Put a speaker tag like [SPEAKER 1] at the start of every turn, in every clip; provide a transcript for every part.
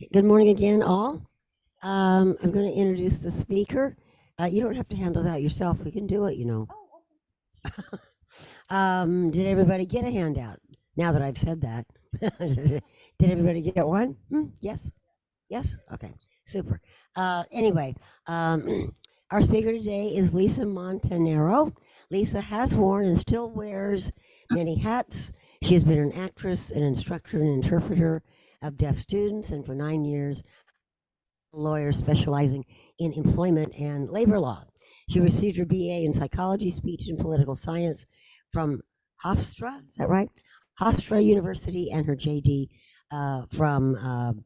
[SPEAKER 1] Good morning again, all. I'm going to introduce the speaker. You don't have to hand those out yourself. We can do it. Did everybody get a handout? Now that I've said that, did everybody get one? Yes. Yes. Okay. Super. Anyway, our speaker today is Lisa Montanaro. Lisa has worn and still wears many hats. She has been an actress, an instructor, and interpreter of deaf students, and for 9 years, a lawyer specializing in employment and labor law. She received her BA in psychology, speech, and political science from Hofstra. Is that right? Hofstra University, and her JD from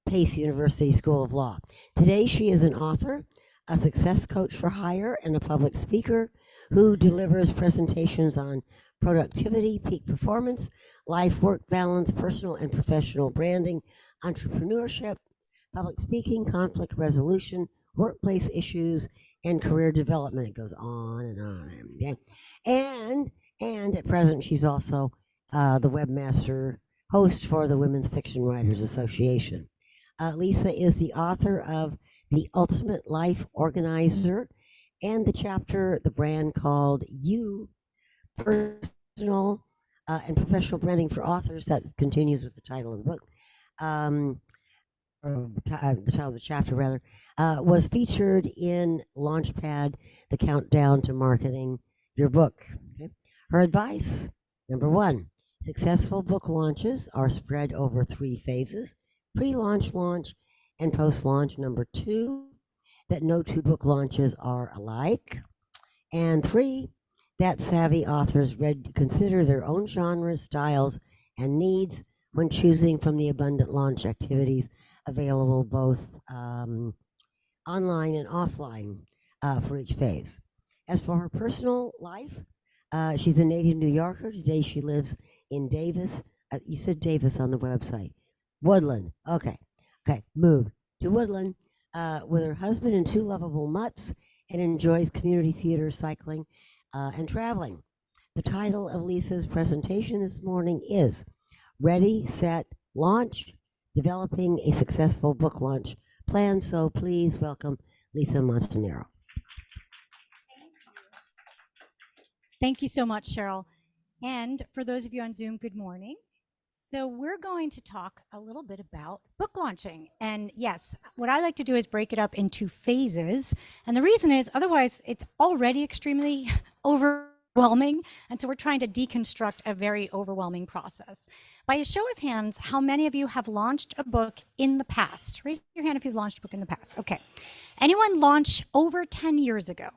[SPEAKER 1] Pace University School of Law. Today, she is an author, a success coach for hire, and a public speaker who delivers presentations on productivity, peak performance, life work balance, personal and professional branding, entrepreneurship, public speaking, conflict resolution, workplace issues, and career development. It goes on and on. Okay? And at present, she's also the webmaster host for the Women's Fiction Writers Association. Lisa is the author of The Ultimate Life Organizer and the brand called You, Personal and Professional Branding for Authors. That continues with the title of the book. The title of the chapter, rather, was featured in Launchpad, the countdown to marketing your book. Okay? Her advice, number one, successful book launches are spread over 3 phases: pre-launch, launch, and post-launch. Number 2, that no 2 book launches are alike. And 3, that savvy authors consider their own genres, styles, and needs when choosing from the abundant launch activities available both online and offline for each phase. As for her personal life, she's a native New Yorker. Today she lives in Davis. You said Davis on the website. Woodland. Okay. Moved to Woodland with her husband and 2 lovable mutts, and enjoys community theater, cycling, and traveling. The title of Lisa's presentation this morning is Ready, Set, Launch, Developing a Successful Book Launch Plan. So please welcome Lisa Montanaro.
[SPEAKER 2] Thank you so much, Cheryl. And for those of you on Zoom, good morning. So we're going to talk a little bit about book launching. And yes, what I like to do is break it up into phases. And the reason is otherwise it's already extremely overwhelming. And so we're trying to deconstruct a very overwhelming process. By a show of hands, how many of you have launched a book in the past? Raise your hand if you've launched a book in the past. Okay. Anyone launch over 10 years ago?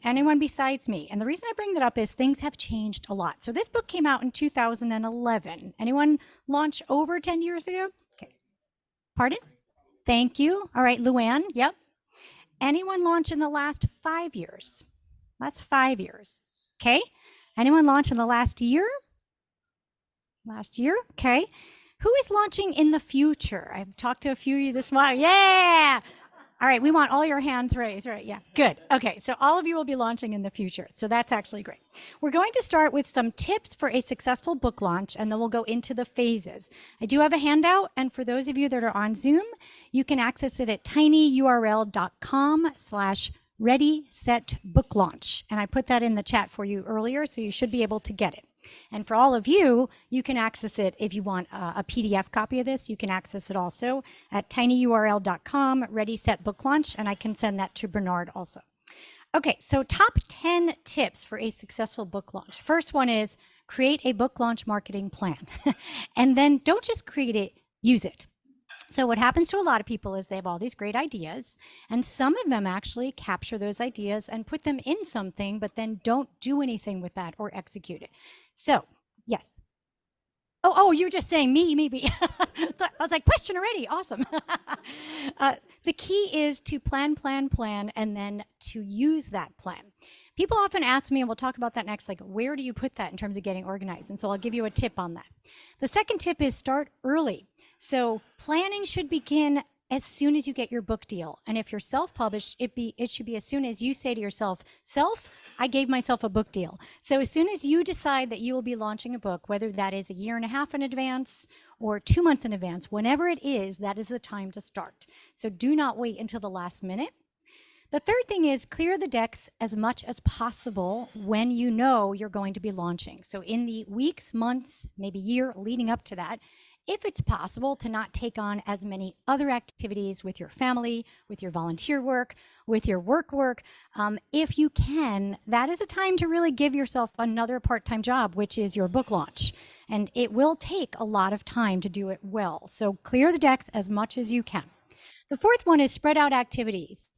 [SPEAKER 2] Anyone besides me? And the reason I bring that up is things have changed a lot. So this book came out in 2011. Anyone launch over 10 years ago? Okay. Pardon? Thank you. All right, Luann, yep. Anyone launch in the last 5 years? That's 5 years. Okay. Anyone launch in the last year? Last year? Okay. Who is launching in the future? I've talked to a few of you this morning. Yeah. All right, we want all your hands raised, right? Yeah, good. Okay, so all of you will be launching in the future, so that's actually great. We're going to start with some tips for a successful book launch, and then we'll go into the phases. I do have a handout, and for those of you that are on Zoom, you can access it at tinyurl.com/ready-set-book-launch, and I put that in the chat for you earlier, so you should be able to get it. And for all of you, you can access it if you want a PDF copy of this. You can access it also at tinyurl.com/ready-set-book-launch, and I can send that to Bernard also. Okay, so top 10 tips for a successful book launch. First one is create a book launch marketing plan. And then don't just create it, use it. So what happens to a lot of people is they have all these great ideas, and some of them actually capture those ideas and put them in something, but then don't do anything with that or execute it. So, yes. Oh, you're just saying me, maybe. I was like, question already, awesome. The key is to plan, and then to use that plan. People often ask me, and we'll talk about that next, like, where do you put that in terms of getting organized? And so I'll give you a tip on that. The second tip is start early. So planning should begin as soon as you get your book deal. And if you're self-published, it should be as soon as you say to yourself, self, I gave myself a book deal. So as soon as you decide that you will be launching a book, whether that is a year and a half in advance or 2 months in advance, whenever it is, that is the time to start. So do not wait until the last minute. The third thing is clear the decks as much as possible when you know you're going to be launching. So in the weeks, months, maybe year leading up to that, if it's possible to not take on as many other activities with your family, with your volunteer work, with your work, if you can, that is a time to really give yourself another part-time job, which is your book launch. And it will take a lot of time to do it well. So clear the decks as much as you can. The fourth one is spread out activities.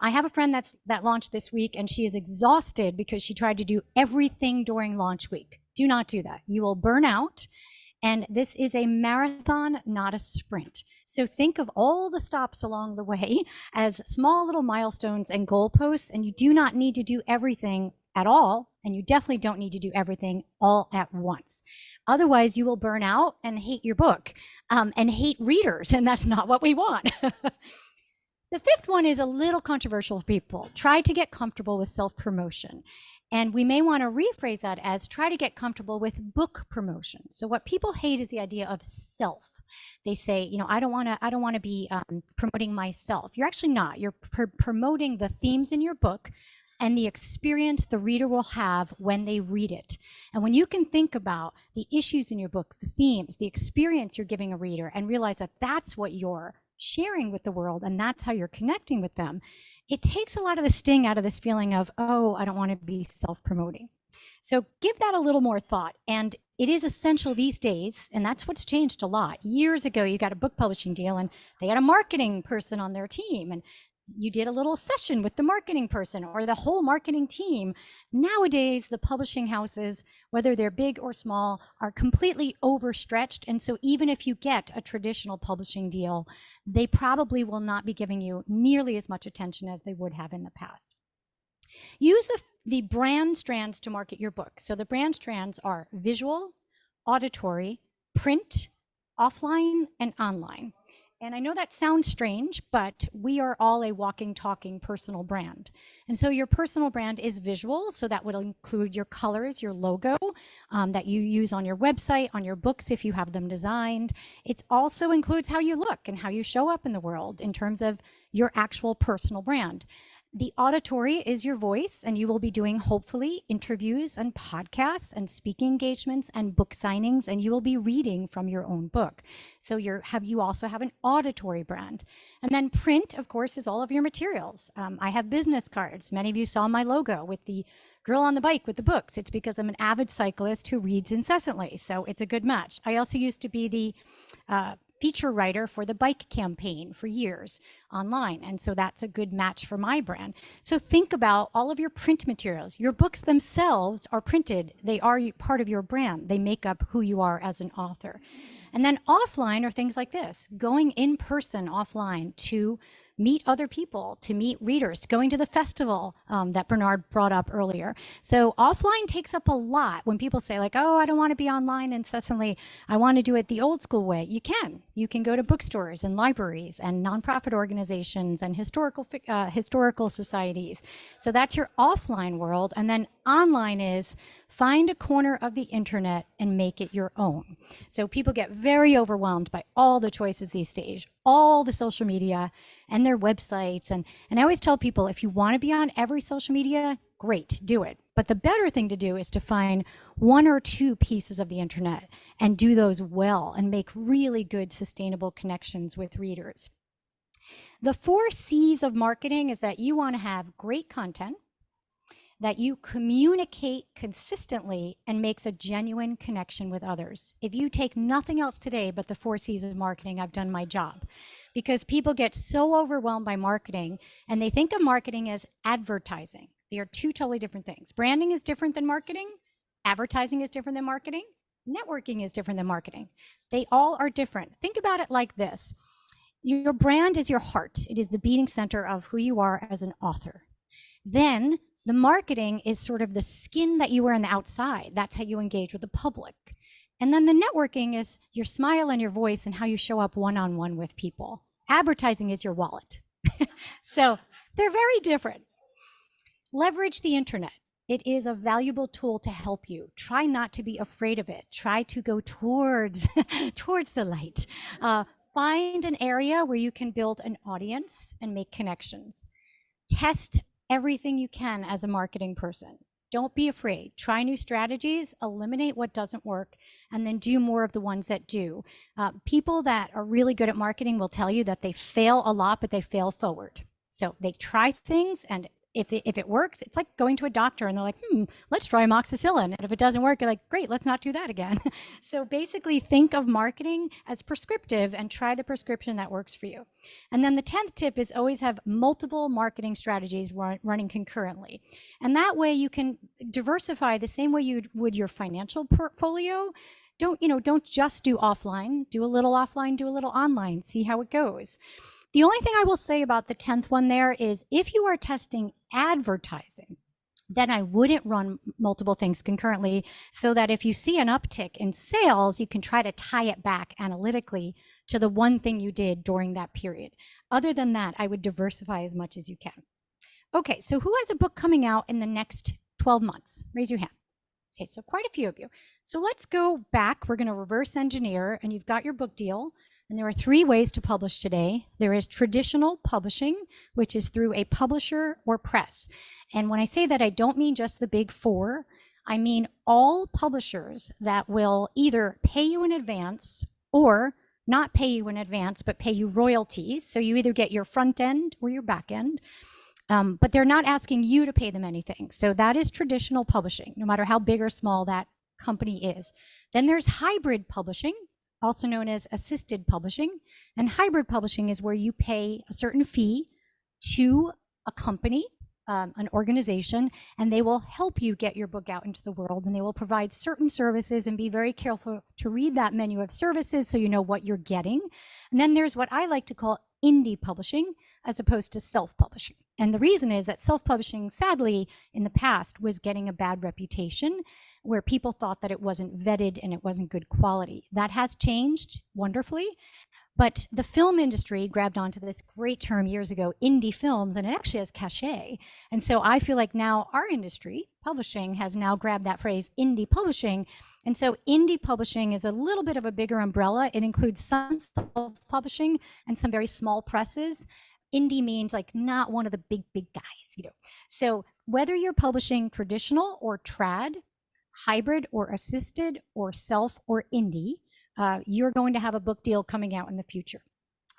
[SPEAKER 2] I have a friend that launched this week, and she is exhausted because she tried to do everything during launch week. Do not do that. You will burn out. And this is a marathon, not a sprint. So think of all the stops along the way as small little milestones and goalposts, and you do not need to do everything at all, and you definitely don't need to do everything all at once. Otherwise, you will burn out and hate your book and hate readers, and that's not what we want. The fifth one is a little controversial for people. Try to get comfortable with self-promotion. And we may want to rephrase that as try to get comfortable with book promotion. So what people hate is the idea of self. They say, you know, I don't want to be promoting myself. You're actually not. You're promoting the themes in your book and the experience the reader will have when they read it. And when you can think about the issues in your book, the themes, the experience you're giving a reader, and realize that that's what you're sharing with the world and that's how you're connecting with them, it takes a lot of the sting out of this feeling of, oh, I don't want to be self-promoting. So give that a little more thought. And it is essential these days, and that's what's changed a lot. Years ago, you got a book publishing deal and they had a marketing person on their team, and you did a little session with the marketing person or the whole marketing team. Nowadays, the publishing houses, whether they're big or small, are completely overstretched. And so even if you get a traditional publishing deal, they probably will not be giving you nearly as much attention as they would have in the past. Use the brand strands to market your book. So the brand strands are visual, auditory, print, offline, and online. And I know that sounds strange, but we are all a walking, talking personal brand. And so your personal brand is visual. So that would include your colors, your logo that you use on your website, on your books if you have them designed. It also includes how you look and how you show up in the world in terms of your actual personal brand. The auditory is your voice, and you will be doing, hopefully, interviews and podcasts and speaking engagements and book signings, and you will be reading from your own book. So you also have an auditory brand. And then print, of course, is all of your materials. I have business cards. Many of you saw my logo with the girl on the bike with the books. It's because I'm an avid cyclist who reads incessantly, so it's a good match. I also used to be the feature writer for the bike campaign for years online. And so that's a good match for my brand. So think about all of your print materials. Your books themselves are printed. They are part of your brand. They make up who you are as an author. And then offline are things like this, going in person offline to meet other people, to meet readers, going to the festival that Bernard brought up earlier. So offline takes up a lot. When people say like, oh, I don't want to be online incessantly, I want to do it the old school way. You can. You can go to bookstores and libraries and nonprofit organizations and historical societies. So that's your offline world. And then online is find a corner of the internet and make it your own. So people get very overwhelmed by all the choices these days, all the social media and their websites. And I always tell people, if you want to be on every social media, great, do it. But the better thing to do is to find one or two pieces of the internet and do those well and make really good sustainable connections with readers. The 4 C's of marketing is that you want to have great content, that you communicate consistently and makes a genuine connection with others. If you take nothing else today but the 4 C's of marketing, I've done my job. Because people get so overwhelmed by marketing and they think of marketing as advertising. They are 2 totally different things. Branding is different than marketing. Advertising is different than marketing. Networking is different than marketing. They all are different. Think about it like this. Your brand is your heart. It is the beating center of who you are as an author. Then the marketing is sort of the skin that you wear on the outside. That's how you engage with the public. And then the networking is your smile and your voice and how you show up one-on-one with people. Advertising is your wallet. So they're very different. Leverage the internet. It is a valuable tool to help you. Try not to be afraid of it. Try to go towards towards the light. Find an area where you can build an audience and make connections. Test everything you can as a marketing person. Don't be afraid. Try new strategies, eliminate what doesn't work, and then do more of the ones that do. People that are really good at marketing will tell you that they fail a lot, but they fail forward. So they try things, and if it works, it's like going to a doctor and they're like, let's try amoxicillin. And if it doesn't work, you're like, great, let's not do that again. So basically think of marketing as prescriptive and try the prescription that works for you. And then the 10th tip is always have multiple marketing strategies running concurrently. And that way you can diversify the same way you would your financial portfolio. Don't just do offline, do a little offline, do a little online, see how it goes. The only thing I will say about the 10th one there is if you are testing advertising, then I wouldn't run multiple things concurrently so that if you see an uptick in sales, you can try to tie it back analytically to the one thing you did during that period. Other than that, I would diversify as much as you can. Okay, so who has a book coming out in the next 12 months? Raise your hand. Okay, so quite a few of you. So let's go back. We're going to reverse engineer, and you've got your book deal. And there are 3 ways to publish today. There is traditional publishing, which is through a publisher or press. And when I say that, I don't mean just the big 4. I mean all publishers that will either pay you in advance or not pay you in advance, but pay you royalties. So you either get your front end or your back end. But they're not asking you to pay them anything. So that is traditional publishing, no matter how big or small that company is. Then there's hybrid publishing, also known as assisted publishing. And hybrid publishing is where you pay a certain fee to a company, an organization, and they will help you get your book out into the world, and they will provide certain services, and be very careful to read that menu of services so you know what you're getting. And then there's what I like to call indie publishing as opposed to self-publishing. And the reason is that self-publishing, sadly, in the past was getting a bad reputation where people thought that it wasn't vetted and it wasn't good quality. That has changed wonderfully. But the film industry grabbed onto this great term years ago, indie films, and it actually has cachet. And so I feel like now our industry, publishing, has now grabbed that phrase, indie publishing. And so indie publishing is a little bit of a bigger umbrella. It includes some self-publishing and some very small presses. Indie means like not one of the big guys, So whether you're publishing traditional or trad, hybrid or assisted or self or indie, you're going to have a book deal coming out in the future.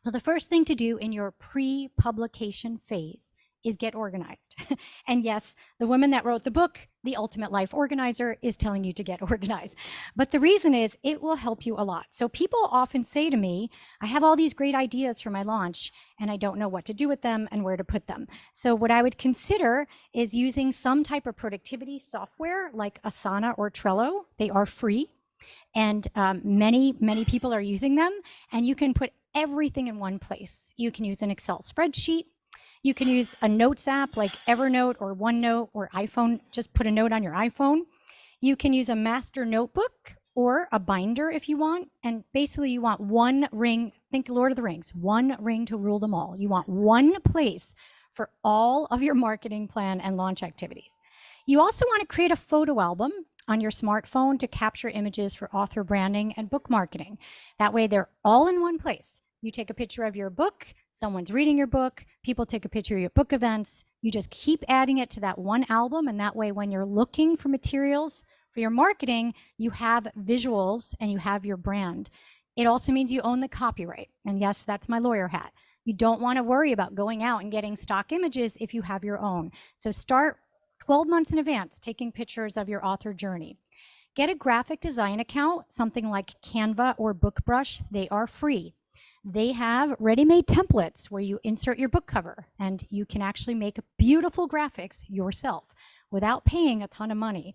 [SPEAKER 2] So the first thing to do in your pre-publication phase is get organized. And yes, the woman that wrote the book, The Ultimate Life Organizer, is telling you to get organized. But the reason is it will help you a lot. So people often say to me, I have all these great ideas for my launch and I don't know what to do with them and where to put them. So what I would consider is using some type of productivity software like Asana or Trello. They are free. And many people are using them, and you can put everything in one place. You can use an Excel spreadsheet. You can use a notes app like Evernote or OneNote or iPhone. Just put a note on your iPhone. You can use a master notebook or a binder if you want. And basically you want one ring, think Lord of the Rings, one ring to rule them all. You want one place for all of your marketing plan and launch activities. You also want to create a photo album on your smartphone to capture images for author branding and book marketing. That way they're all in one place. You take a picture of your book, someone's reading your book, people take a picture of your book events. You just keep adding it to that one album, and that way when you're looking for materials for your marketing, you have visuals and you have your brand. It also means you own the copyright. And yes, that's my lawyer hat. You don't want to worry about going out and getting stock images if you have your own. So start 12 months in advance taking pictures of your author journey. Get a graphic design account, something like Canva or BookBrush. They are free. They have ready-made templates where you insert your book cover and you can actually make beautiful graphics yourself without paying a ton of money.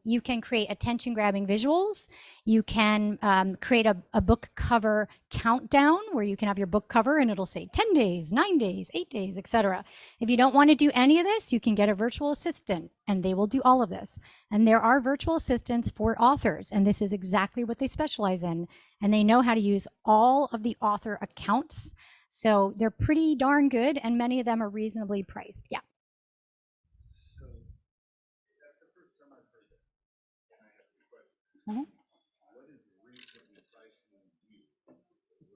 [SPEAKER 2] You can create attention-grabbing visuals. You can create a book cover countdown where you can have your book cover and it'll say 10 days, 9 days, 8 days, etc. If you don't want to do any of this, you can get a virtual assistant and they will do all of this. And there are virtual assistants for authors, and this is exactly what they specialize in. And they know how to use all of the author accounts. So they're pretty darn good, and many of them are reasonably priced. Yeah.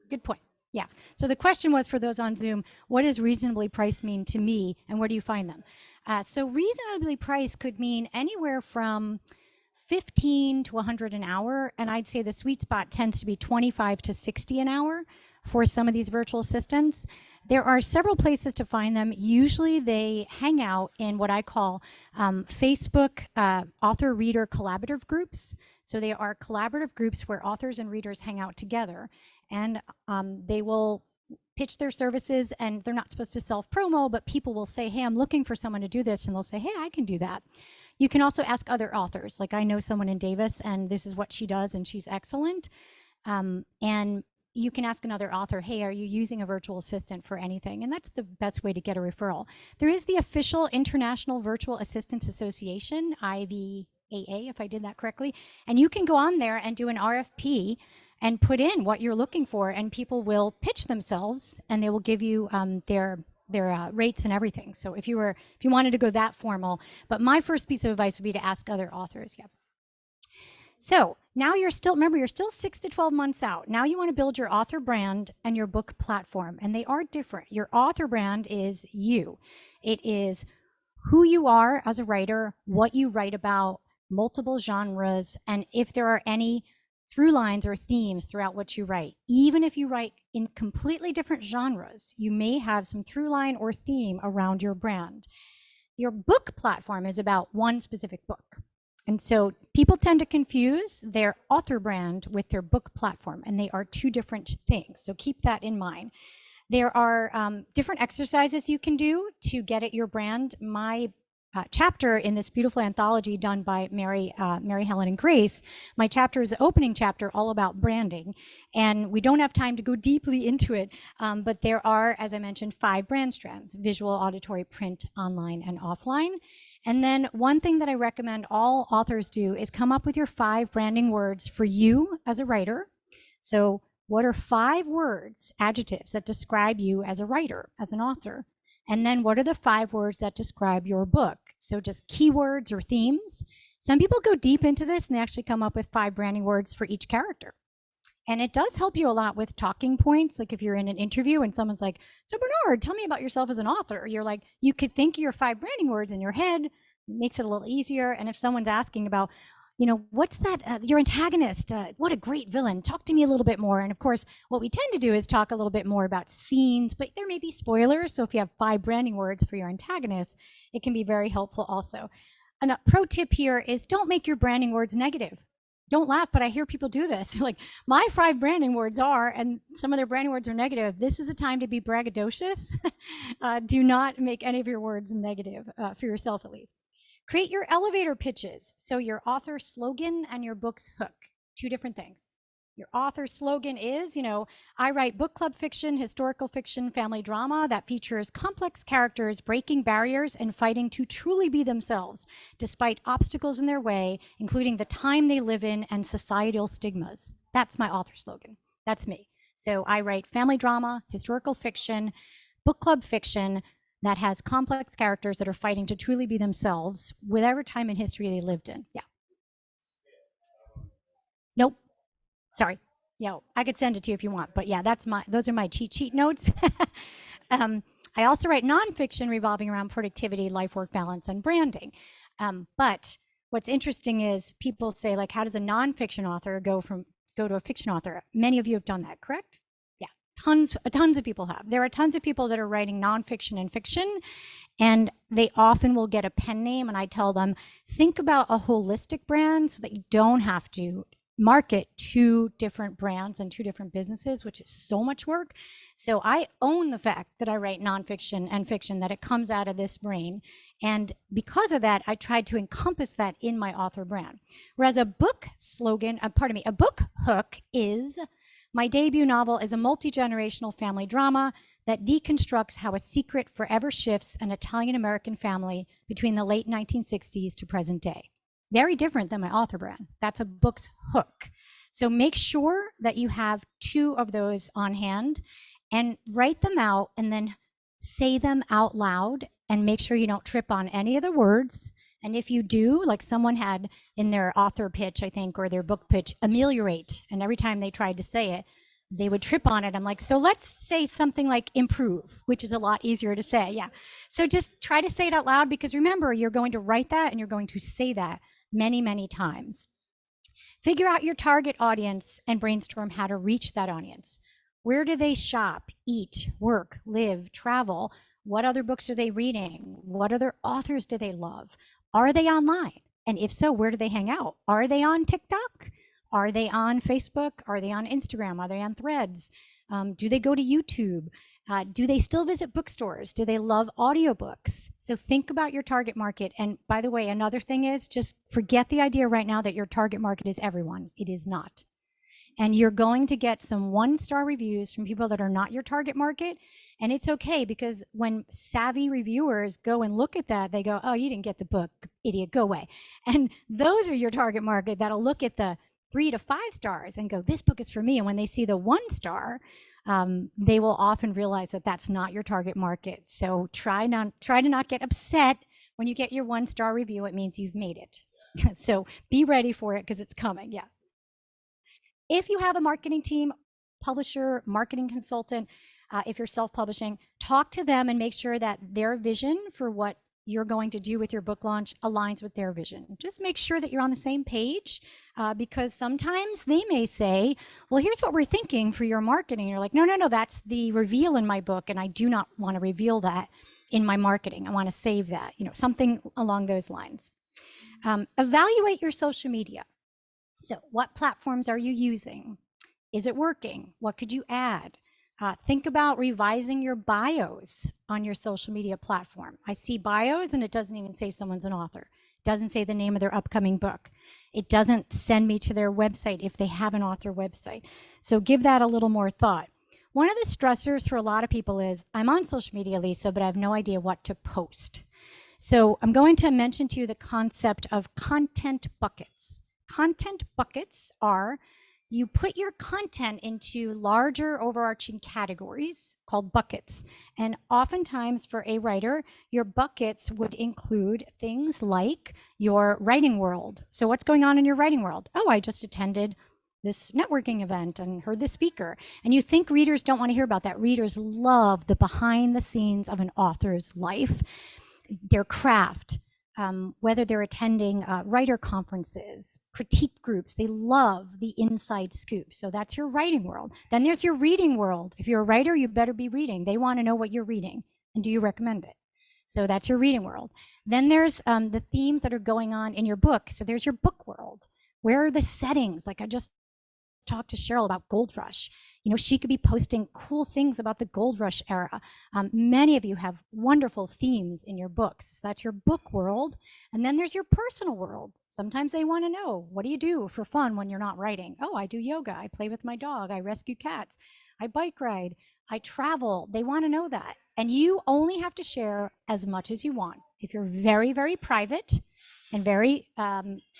[SPEAKER 2] Good point. Yeah. So the question was for those on Zoom, what does reasonably priced mean to me and where do you find them? So reasonably priced could mean anywhere from 15 to 100 an hour. And I'd say the sweet spot tends to be 25 to 60 an hour for some of these virtual assistants. There are several places to find them. Usually they hang out in what I call Facebook author-reader collaborative groups. So they are collaborative groups where authors and readers hang out together, and they will pitch their services, and they're not supposed to self-promo, but people will say, hey, I'm looking for someone to do this, and they'll say, hey, I can do that. You can also ask other authors. Like I know someone in Davis, and this is what she does, and she's excellent. And you can ask another author, hey, are you using a virtual assistant for anything? And that's the best way to get a referral. There is the official International Virtual Assistants Association, IVAA, if I did that correctly. And you can go on there and do an RFP and put in what you're looking for, and people will pitch themselves and they will give you their rates and everything. So if you wanted to go that formal, but my first piece of advice would be to ask other authors. Yeah. So now you're still 6 to 12 months out. Now you want to build your author brand and your book platform, and they are different. Your author brand is you. It is who you are as a writer, what you write about, multiple genres, and if there are any through lines or themes throughout what you write. Even if you write in completely different genres, you may have some through line or theme around your brand. Your book platform is about one specific book. And so people tend to confuse their author brand with their book platform, and they are two different things. So keep that in mind. There are different exercises you can do to get at your brand. My chapter in this beautiful anthology done by Mary Helen and Grace, my chapter is the opening chapter all about branding. And we don't have time to go deeply into it, but there are, as I mentioned, 5 brand strands: visual, auditory, print, online, and offline. And then one thing that I recommend all authors do is come up with your 5 branding words for you as a writer. So what are 5 words, adjectives, that describe you as a writer, as an author? And then what are the 5 words that describe your book? So just keywords or themes. Some people go deep into this and they actually come up with 5 branding words for each character. And it does help you a lot with talking points. Like if you're in an interview and someone's like, so Bernard, tell me about yourself as an author. You're like, you could think of your 5 branding words in your head. It makes it a little easier. And if someone's asking about, what's that, your antagonist, what a great villain, talk to me a little bit more. And of course, what we tend to do is talk a little bit more about scenes, but there may be spoilers. So if you have 5 branding words for your antagonist, it can be very helpful also. And a pro tip here is don't make your branding words negative. Don't laugh, but I hear people do this. They're like, my 5 branding words are, and some of their branding words are negative. This is a time to be braggadocious. Do not make any of your words negative, for yourself at least. Create your elevator pitches. So your author slogan and your book's hook, 2 different things. Your author slogan is, I write book club fiction, historical fiction, family drama that features complex characters breaking barriers and fighting to truly be themselves, despite obstacles in their way, including the time they live in and societal stigmas. That's my author slogan. That's me. So I write family drama, historical fiction, book club fiction that has complex characters that are fighting to truly be themselves, whatever time in history they lived in. Yeah. Nope. Sorry. Yeah, I could send it to you if you want, but yeah, those are my cheat sheet notes. I also write nonfiction revolving around productivity, life-work balance, and branding. But what's interesting is people say, like, how does a nonfiction author go to a fiction author? Many of you have done that, correct? Yeah, tons of people have. There are tons of people that are writing nonfiction and fiction, and they often will get a pen name, and I tell them, think about a holistic brand so that you don't have to market two different brands and two different businesses, which is so much work. So I own the fact that I write nonfiction and fiction, that it comes out of this brain. And because of that, I tried to encompass that in my author brand. Whereas a book slogan, a book hook is, my debut novel is a multi-generational family drama that deconstructs how a secret forever shifts an Italian-American family between the late 1960s to present day. Very different than my author brand. That's a book's hook. So make sure that you have two of those on hand and write them out and then say them out loud, and make sure you don't trip on any of the words. And if you do, like someone had in their author pitch, I think, or their book pitch, ameliorate. And every time they tried to say it, they would trip on it. I'm like, so let's say something like improve, which is a lot easier to say. Yeah. So just try to say it out loud, because remember, you're going to write that and you're going to say that many, many times. Figure out your target audience and brainstorm how to reach that audience. Where do they shop, eat, work, live, travel? What other books are they reading? What other authors do they love? Are they online? And if so, where do they hang out? Are they on TikTok? Are they on Facebook? Are they on Instagram? Are they on Threads? Do they go to YouTube? Do they still visit bookstores? Do they love audiobooks? So think about your target market. And by the way, another thing is, just forget the idea right now that your target market is everyone. It is not. And you're going to get some 1-star reviews from people that are not your target market. And it's okay, because when savvy reviewers go and look at that, they go, oh, you didn't get the book, idiot, go away. And those are your target market that'll look at the 3 to 5 stars and go, this book is for me. And when they see the 1 star, they will often realize that that's not your target market. So try to not get upset when you get your 1-star review. It means you've made it. So be ready for it, because it's coming. Yeah. If you have a marketing team, publisher, marketing consultant, if you're self-publishing, talk to them and make sure that their vision for what you're going to do with your book launch aligns with their vision. Just make sure that you're on the same page, because sometimes they may say, well, here's what we're thinking for your marketing. And you're like, no, that's the reveal in my book, and I do not want to reveal that in my marketing. I want to save that, something along those lines. Evaluate your social media. So what platforms are you using? Is it working? What could you add? Think about revising your bios on your social media platform. I see bios and it doesn't even say someone's an author. It doesn't say the name of their upcoming book. It doesn't send me to their website if they have an author website. So give that a little more thought. One of the stressors for a lot of people is, I'm on social media, Lisa, but I have no idea what to post. So I'm going to mention to you the concept of content buckets. Content buckets are, you put your content into larger overarching categories called buckets. And oftentimes for a writer, your buckets would include things like your writing world. So what's going on in your writing world? Oh, I just attended this networking event and heard the speaker. And you think readers don't want to hear about that. Readers love the behind the scenes of an author's life, their craft. Whether they're attending writer conferences, critique groups, they love the inside scoop. So that's your writing world. Then there's your reading world. If you're a writer, you better be reading. They want to know what you're reading, and do you recommend it? So that's your reading world. Then there's the themes that are going on in your book. So there's your book world. Where are the settings? Like I just talked to Cheryl about Gold Rush. She could be posting cool things about the Gold Rush era. Many of you have wonderful themes in your books. So that's your book world. And then there's your personal world. Sometimes they want to know, what do you do for fun when you're not writing? Oh, I do yoga. I play with my dog. I rescue cats. I bike ride. I travel. They want to know that. And you only have to share as much as you want. If you're very, very private and very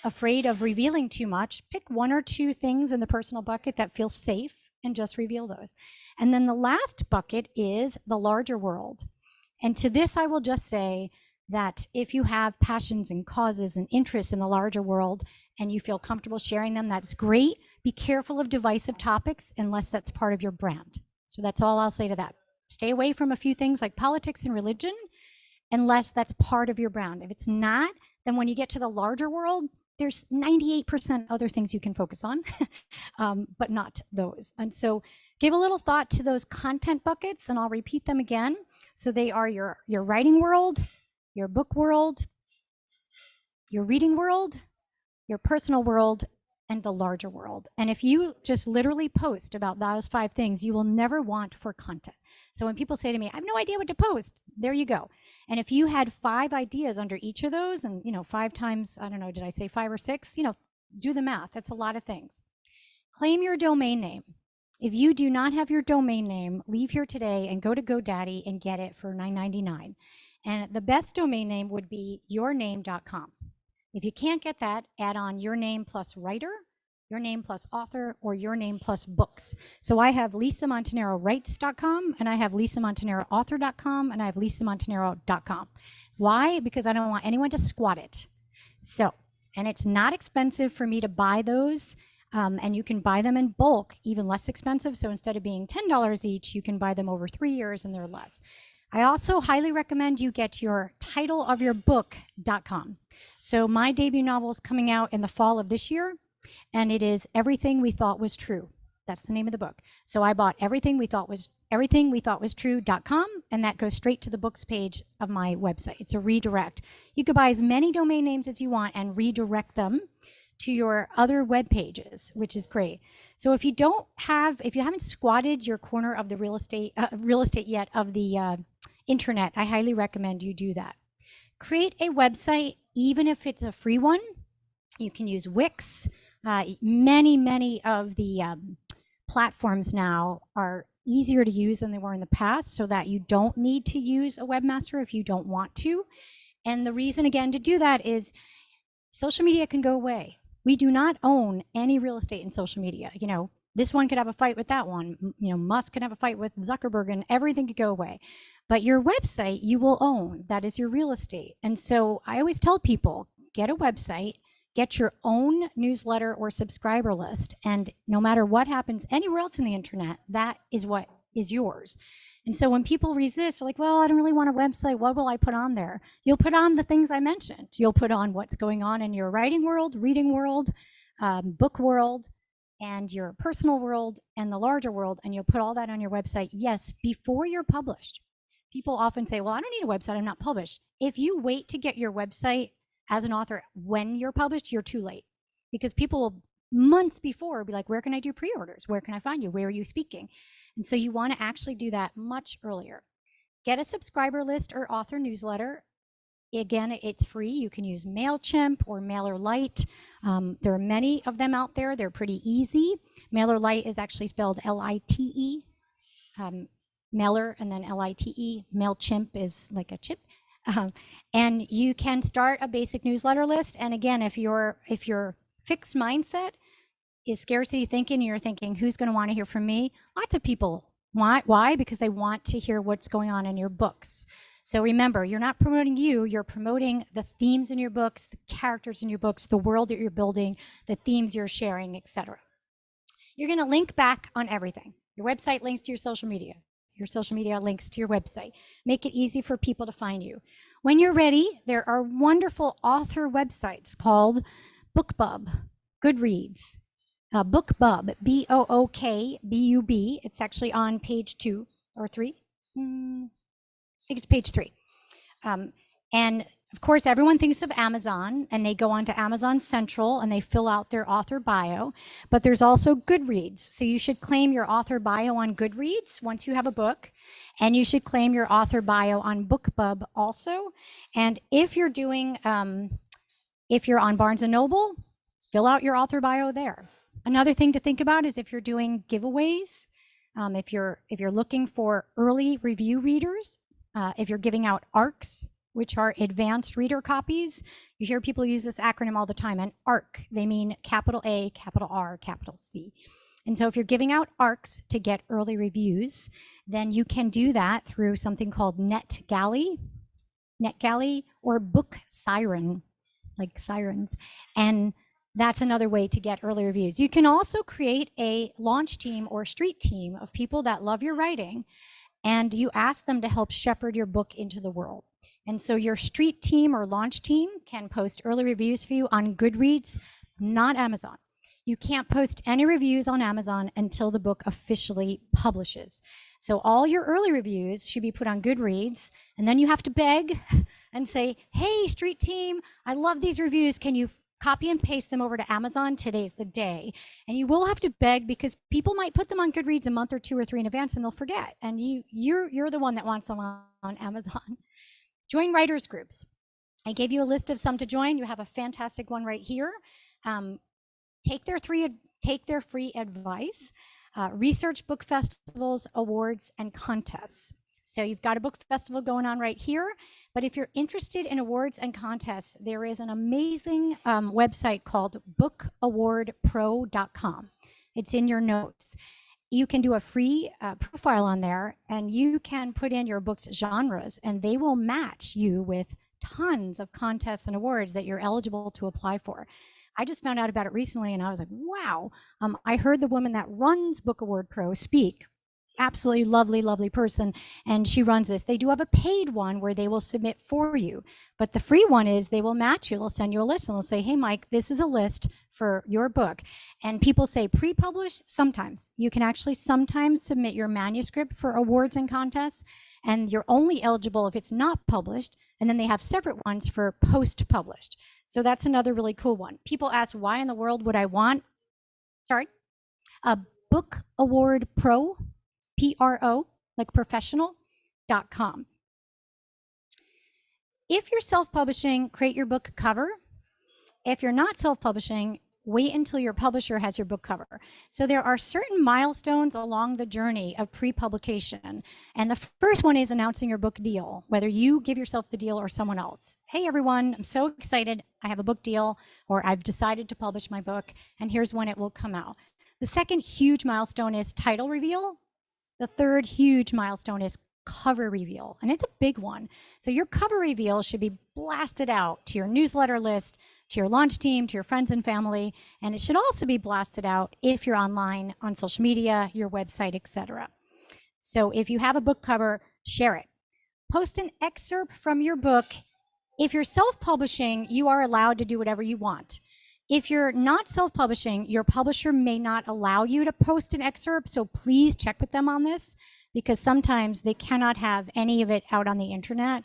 [SPEAKER 2] afraid of revealing too much, pick 1 or 2 things in the personal bucket that feel safe and just reveal those. And then the last bucket is the larger world. And to this, I will just say that if you have passions and causes and interests in the larger world and you feel comfortable sharing them, that's great. Be careful of divisive topics unless that's part of your brand. So that's all I'll say to that. Stay away from a few things like politics and religion unless that's part of your brand. If it's not, then when you get to the larger world, there's 98% other things you can focus on, but not those. And so give a little thought to those content buckets, and I'll repeat them again. So they are your writing world, your book world, your reading world, your personal world, and the larger world. And if you just literally post about those 5 things, you will never want for content. So when people say to me, I have no idea what to post, there you go. And if you had 5 ideas under each of those, and 5 times, I don't know, did I say 5 or 6? Do the math. That's a lot of things. Claim your domain name. If you do not have your domain name, leave here today and go to GoDaddy and get it for $9.99. And the best domain name would be yourname.com. If you can't get that, add on your name plus writer, your name plus author, or your name plus books. So I have LisaMontaneroWrites.com, and I have LisaMontaneroAuthor.com, and I have LisaMontanero.com. Why? Because I don't want anyone to squat it. So, and it's not expensive for me to buy those. And you can buy them in bulk, even less expensive. So instead of being $10 each, you can buy them over 3 years and they're less. I also highly recommend you get your titleofyourbook.com. So my debut novel is coming out in the fall of this year, and it is Everything We Thought Was True. That's the name of the book. So I bought everythingwethoughtwas.com, and that goes straight to the books page of my website. It's a redirect. You could buy as many domain names as you want and redirect them to your other web pages, which is great. So if you haven't squatted your corner of the real estate yet of the internet, I highly recommend you do that. Create a website, even if it's a free one. You can use Wix. Many of the platforms now are easier to use than they were in the past, so that you don't need to use a webmaster if you don't want to. And the reason, again, to do that is social media can go away. We do not own any real estate in social media. This one could have a fight with that one. Musk can have a fight with Zuckerberg, and everything could go away. But your website, you will own. That is your real estate. And so I always tell people, get a website, get your own newsletter or subscriber list. And no matter what happens anywhere else in the internet, that is what is yours. And so when people resist, they're like, well, I don't really want a website. What will I put on there? You'll put on the things I mentioned. You'll put on what's going on in your writing world, reading world, book world, and your personal world and the larger world. And you'll put all that on your website, yes, before you're published. People often say, well, I don't need a website. I'm not published. If you wait to get your website as an author when you're published, you're too late. Because people will months before be like, where can I do pre-orders? Where can I find you? Where are you speaking? And so you want to actually do that much earlier. Get a subscriber list or author newsletter. Again, it's free. You can use MailChimp or MailerLite. There are many of them out there. They're pretty easy. MailerLite is actually spelled L-I-T-E. Mailer and then L-I-T-E. MailChimp is like a chip. And you can start a basic newsletter list. And again, if your fixed mindset is scarcity thinking, and you're thinking, who's going to want to hear from me? Lots of people want. Why? Because they want to hear what's going on in your books. So remember, you're not promoting you're promoting the themes in your books, the characters in your books, the world that you're building, the themes you're sharing, etc. You're going to link back on everything. Your website links to your social media. Your social media links to your website. Make it easy for people to find you. When you're ready, there are wonderful author websites called BookBub, Goodreads, BookBub, B-O-O-K-B-U-B. It's actually on page 2 or 3. I think it's page 3. And of course, everyone thinks of Amazon, and they go on to Amazon Central and they fill out their author bio. But there's also Goodreads. So you should claim your author bio on Goodreads once you have a book. And you should claim your author bio on BookBub also. And if you're doing, if you're on Barnes & Noble, fill out your author bio there. Another thing to think about is if you're doing giveaways, if you're looking for early review readers, if you're giving out ARCs, which are advanced reader copies. You hear people use this acronym all the time. And ARC, they mean capital A, capital R, capital C. And so if you're giving out ARCs to get early reviews, then you can do that through something called NetGalley or Book Siren, like sirens. And that's another way to get early reviews. You can also create a launch team or street team of people that love your writing, and you ask them to help shepherd your book into the world. And so your street team or launch team can post early reviews for you on Goodreads, not Amazon. You can't post any reviews on Amazon until the book officially publishes. So all your early reviews should be put on Goodreads, and then you have to beg and say, hey, street team, I love these reviews. Can you copy and paste them over to Amazon. Today's the day. And you will have to beg because people might put them on Goodreads a month or 2 or 3 in advance and they'll forget. And you're the one that wants them on Amazon. Join writers groups. I gave you a list of some to join. You have a fantastic one right here. Take their free advice. Research book festivals, awards, and contests. So you've got a book festival going on right here. But if you're interested in awards and contests, there is an amazing website called bookawardpro.com. It's in your notes. You can do a free profile on there, and you can put in your book's genres, and they will match you with tons of contests and awards that you're eligible to apply for. I just found out about it recently, and I was like, wow. I heard the woman that runs Book Award Pro speak. Absolutely lovely, lovely person. And she runs this. They do have a paid one where they will submit for you. But the free one is they will match you. They'll send you a list and they'll say, hey, Mike, this is a list for your book. And people say pre-publish sometimes. You can actually sometimes submit your manuscript for awards and contests. And you're only eligible if it's not published. And then they have separate ones for post-published. So that's another really cool one. People ask, why in the world would I want, a Book Award Pro, P-R-O, like professional.com. If you're self-publishing, create your book cover. If you're not self-publishing, wait until your publisher has your book cover. So there are certain milestones along the journey of pre-publication. And the first one is announcing your book deal, whether you give yourself the deal or someone else. Hey, everyone, I'm so excited. I have a book deal, or I've decided to publish my book, and here's when it will come out. The second huge milestone is title reveal. The third huge milestone is cover reveal, and it's a big one. So your cover reveal should be blasted out to your newsletter list, to your launch team, to your friends and family, and it should also be blasted out if you're online on social media, your website, etc. So if you have a book cover, share it. Post an excerpt from your book. If you're self-publishing, you are allowed to do whatever you want. If you're not self-publishing, your publisher may not allow you to post an excerpt, so please check with them on this, because sometimes they cannot have any of it out on the internet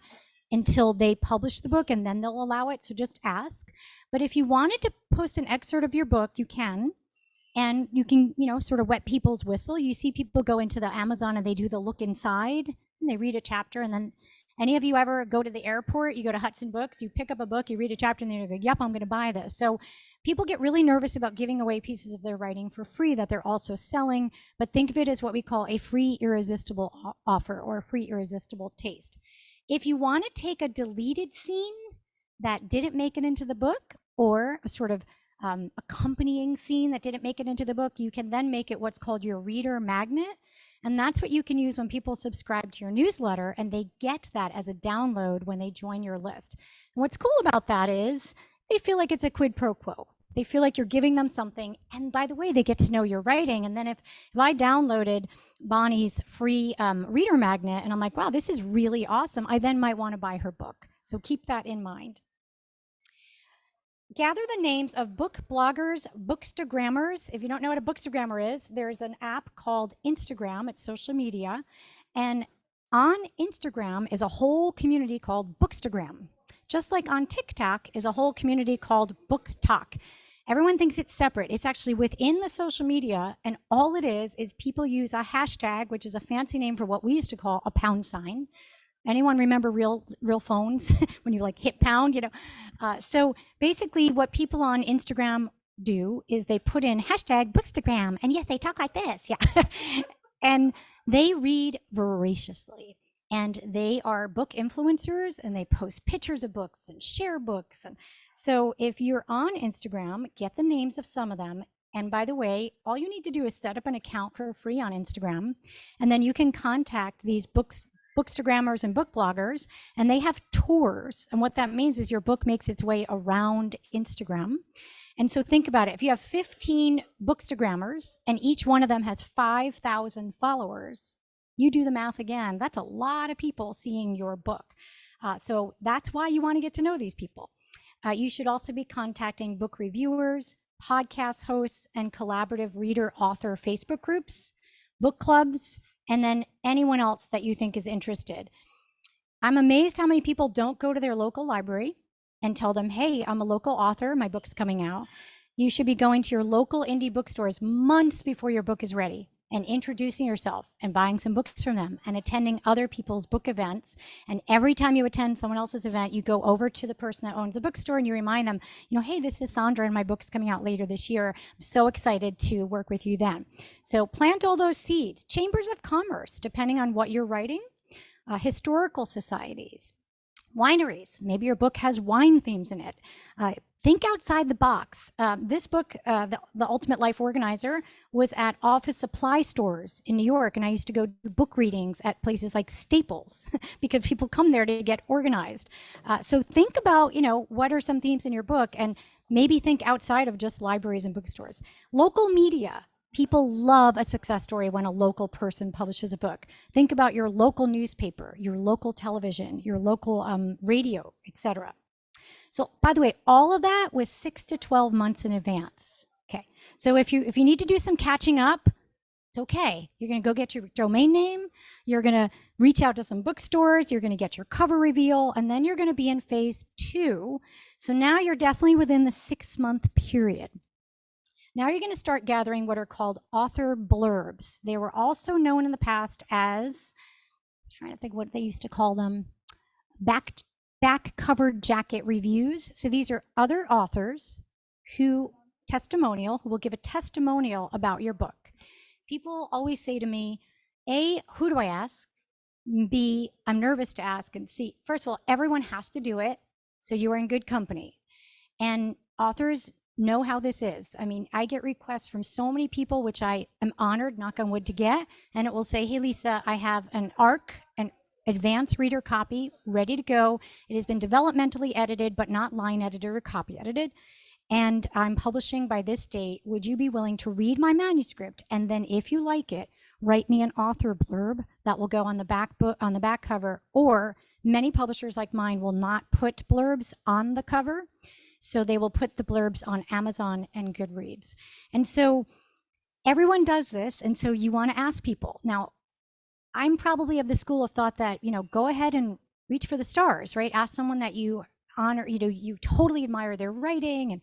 [SPEAKER 2] until they publish the book, and then they'll allow it, so just ask. But if you wanted to post an excerpt of your book, you can, and you can, sort of wet people's whistle. You see people go into the Amazon and they do the look inside, and they read a chapter, and then any of you ever go to the airport, you go to Hudson Books, you pick up a book, you read a chapter, and then you go, yep, I'm going to buy this. So people get really nervous about giving away pieces of their writing for free that they're also selling, but think of it as what we call a free irresistible offer or a free irresistible taste. If you want to take a deleted scene that didn't make it into the book, or a sort of accompanying scene that didn't make it into the book, you can then make it what's called your reader magnet. And that's what you can use when people subscribe to your newsletter, and they get that as a download when they join your list. And what's cool about that is they feel like it's a quid pro quo. They feel like you're giving them something. And by the way, they get to know your writing. And then if I downloaded Bonnie's free reader magnet and I'm like, wow, this is really awesome, I then might want to buy her book. So keep that in mind. Gather the names of book bloggers, bookstagrammers. If you don't know what a bookstagrammer is, there's an app called Instagram. It's social media. And on Instagram is a whole community called Bookstagram. Just like on TikTok is a whole community called BookTok. Everyone thinks it's separate. It's actually within the social media, and all it is people use a hashtag, which is a fancy name for what we used to call a pound sign. Anyone remember real phones when you like hit pound, So basically what people on Instagram do is they put in hashtag Bookstagram, and yes, they talk like this, yeah. And they read voraciously, and they are book influencers, and they post pictures of books and share books. And so if you're on Instagram, get the names of some of them. And by the way, all you need to do is set up an account for free on Instagram, and then you can contact these bookstagrammers and book bloggers, and they have tours. And what that means is your book makes its way around Instagram. And so think about it. If you have 15 bookstagrammers and each one of them has 5,000 followers, you do the math again. That's a lot of people seeing your book. So that's why you want to get to know these people. You should also be contacting book reviewers, podcast hosts, and collaborative reader-author Facebook groups, book clubs, and then anyone else that you think is interested. I'm amazed how many people don't go to their local library. and tell them, hey, I'm a local author, my book's coming out. You should be going to your local indie bookstores months before your book is ready and introducing yourself and buying some books from them and attending other people's book events. And every time you attend someone else's event, you go over to the person that owns the bookstore and you remind them, hey, this is Sandra and my book's coming out later this year. I'm so excited to work with you then. So plant all those seeds. Chambers of commerce, depending on what you're writing, historical societies, wineries. Maybe your book has wine themes in it. Think outside the box. This book, the Ultimate Life Organizer, was at office supply stores in New York, and I used to go to book readings at places like Staples because people come there to get organized. So think about, what are some themes in your book, and maybe think outside of just libraries and bookstores. Local media. People love a success story when a local person publishes a book. Think about your local newspaper, your local television, your local radio, etc. So, by the way, all of that was 6 to 12 months in advance. Okay. So if you need to do some catching up, it's okay. You're going to go get your domain name. You're going to reach out to some bookstores. You're going to get your cover reveal, and then you're going to be in phase 2. So now you're definitely within the 6-month period. Now you're going to start gathering what are called author blurbs. They were also known in the past as, I'm trying to think what they used to call them, back cover jacket reviews. So these are other authors who will give a testimonial about your book. People always say to me, A, who do I ask? B, I'm nervous to ask. And C, first of all, everyone has to do it. So you are in good company. And authors know how this is. I mean, I get requests from so many people, which I am honored, knock on wood, to get. And it will say, hey, Lisa, I have an an advanced reader copy ready to go. It has been developmentally edited, but not line edited or copy edited. And I'm publishing by this date. Would you be willing to read my manuscript? And then if you like it, write me an author blurb that will go on the back cover. Or many publishers like mine will not put blurbs on the cover. So they will put the blurbs on Amazon and Goodreads. And so everyone does this. And so you want to ask people. Now, I'm probably of the school of thought that, go ahead and reach for the stars, right? Ask someone that you honor, you totally admire their writing.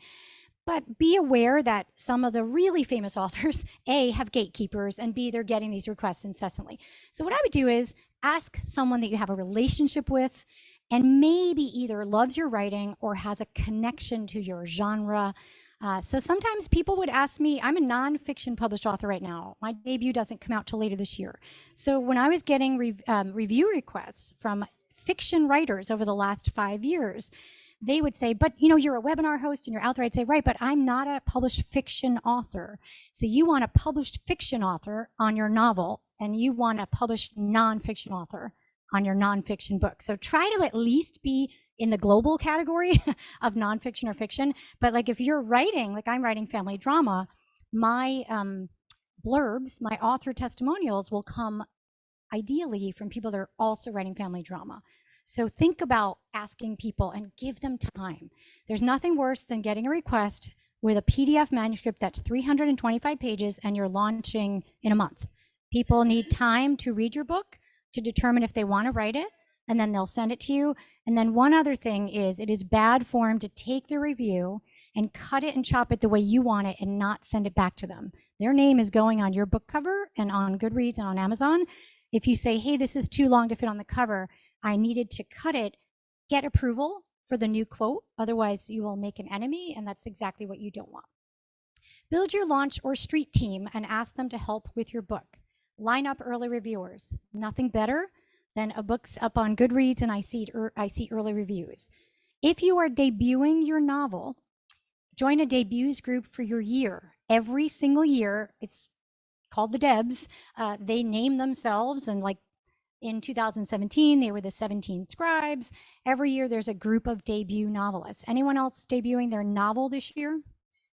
[SPEAKER 2] But be aware that some of the really famous authors, A, have gatekeepers, and B, they're getting these requests incessantly. So what I would do is ask someone that you have a relationship with and maybe either loves your writing or has a connection to your genre. So sometimes people would ask me, I'm a nonfiction published author right now. My debut doesn't come out till later this year. So when I was getting review requests from fiction writers over the last 5 years, they would say, but you're a webinar host and you're out there. I'd say, right, but I'm not a published fiction author. So you want a published fiction author on your novel, and you want a published nonfiction author on your nonfiction book. So try to at least be in the global category of nonfiction or fiction. But like if you're writing, like I'm writing family drama, my blurbs, my author testimonials will come ideally from people that are also writing family drama. So think about asking people and give them time. There's nothing worse than getting a request with a PDF manuscript that's 325 pages and you're launching in a month. People need time to read your book, to determine if they want to write it, and then they'll send it to you. And then one other thing is, it is bad form to take the review and cut it and chop it the way you want it and not send it back to them. Their name is going on your book cover and on Goodreads and on Amazon. If you say, hey, this is too long to fit on the cover, I needed to cut it, get approval for the new quote. Otherwise, you will make an enemy, and that's exactly what you don't want. Build your launch or street team and ask them to help with your book. Line up early reviewers. Nothing better than a book's up on Goodreads and I see early reviews. If you are debuting your novel, join a debuts group for your year. Every single year, it's called the Debs. They name themselves, and like in 2017, they were the 17 scribes. Every year, there's a group of debut novelists. Anyone else debuting their novel this year?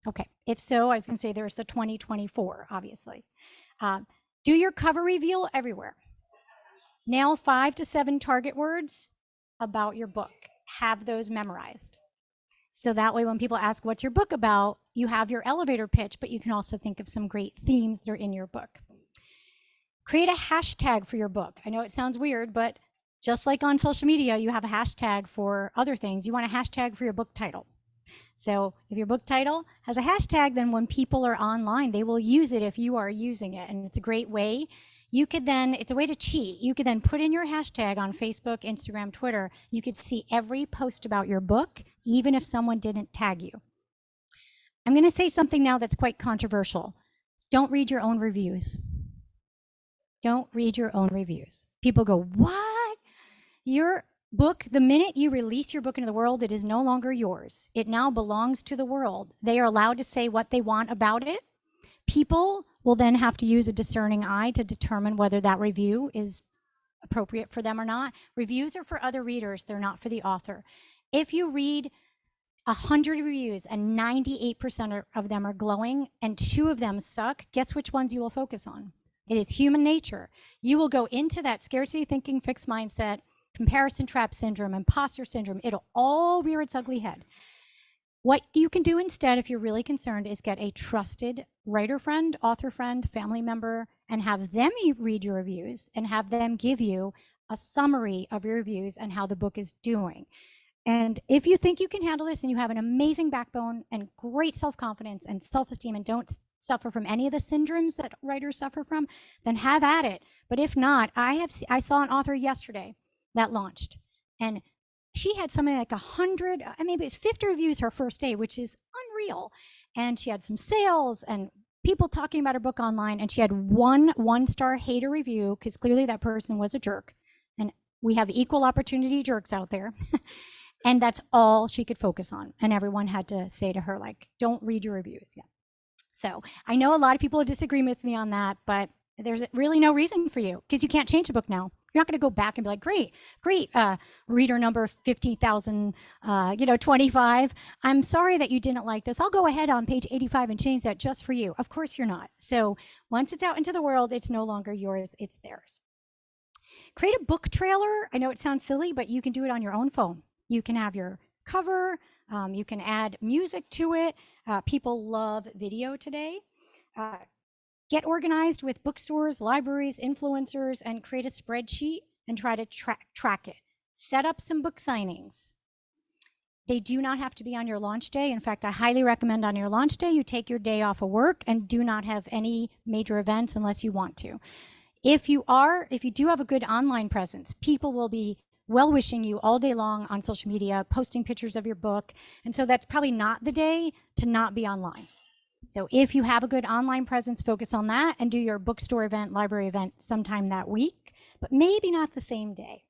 [SPEAKER 2] Okay, if so, I was going to say there's the 2024, obviously. Do your cover reveal everywhere. Nail 5 to 7 target words about your book. Have those memorized. So that way when people ask what's your book about, you have your elevator pitch, but you can also think of some great themes that are in your book. Create a hashtag for your book. I know it sounds weird, but Just like on social media, you have a hashtag for other things. You want a hashtag for your book title. So if your book title has a hashtag, then when people are online, they will use it if you are using it. And it's a great way. You could then, it's a way to cheat. You could then put in your hashtag on Facebook, Instagram, Twitter. You could see every post about your book, even if someone didn't tag you. I'm going to say something now that's quite controversial. Don't read your own reviews. Don't read your own reviews. People go, what? Your book, the minute you release your book into the world, it is no longer yours. It now belongs to the world. They are allowed to say what they want about it. People will then have to use a discerning eye to determine whether that review is appropriate for them or not. Reviews are for other readers. They're not for the author. If you read 100 reviews and 98% of them are glowing and 2 of them suck, guess which ones you will focus on? It is human nature. You will go into that scarcity thinking, fixed mindset, comparison trap syndrome, imposter syndrome. It'll all rear its ugly head. What you can do instead, if you're really concerned, is get a trusted writer friend, author friend, family member, and have them read your reviews and have them give you a summary of your reviews and how the book is doing. And if you think you can handle this and you have an amazing backbone and great self-confidence and self-esteem and don't suffer from any of the syndromes that writers suffer from, then have at it. But if not, I saw an author yesterday that launched, and she had something like 100, maybe it's 50 reviews her first day, which is unreal. And she had some sales and people talking about her book online, and she had one-star hater review because clearly that person was a jerk. And we have equal opportunity jerks out there. And that's all she could focus on. And everyone had to say to her, like, don't read your reviews. Yeah. So I know a lot of people disagree with me on that, but there's really no reason for you because you can't change the book now. You're not going to go back and be like, great, reader number 50,000, 25. I'm sorry that you didn't like this. I'll go ahead on page 85 and change that just for you. Of course you're not. So once it's out into the world, it's no longer yours, it's theirs. Create a book trailer. I know it sounds silly, but you can do it on your own phone. You can have your cover. You can add music to it. People love video today. Get organized with bookstores, libraries, influencers, and create a spreadsheet and try to track it. Set up some book signings. They do not have to be on your launch day. In fact, I highly recommend on your launch day, you take your day off of work and do not have any major events unless you want to. If you do have a good online presence, people will be well-wishing you all day long on social media, posting pictures of your book. And so that's probably not the day to not be online. So if you have a good online presence, focus on that and do your bookstore event, library event sometime that week, but maybe not the same day.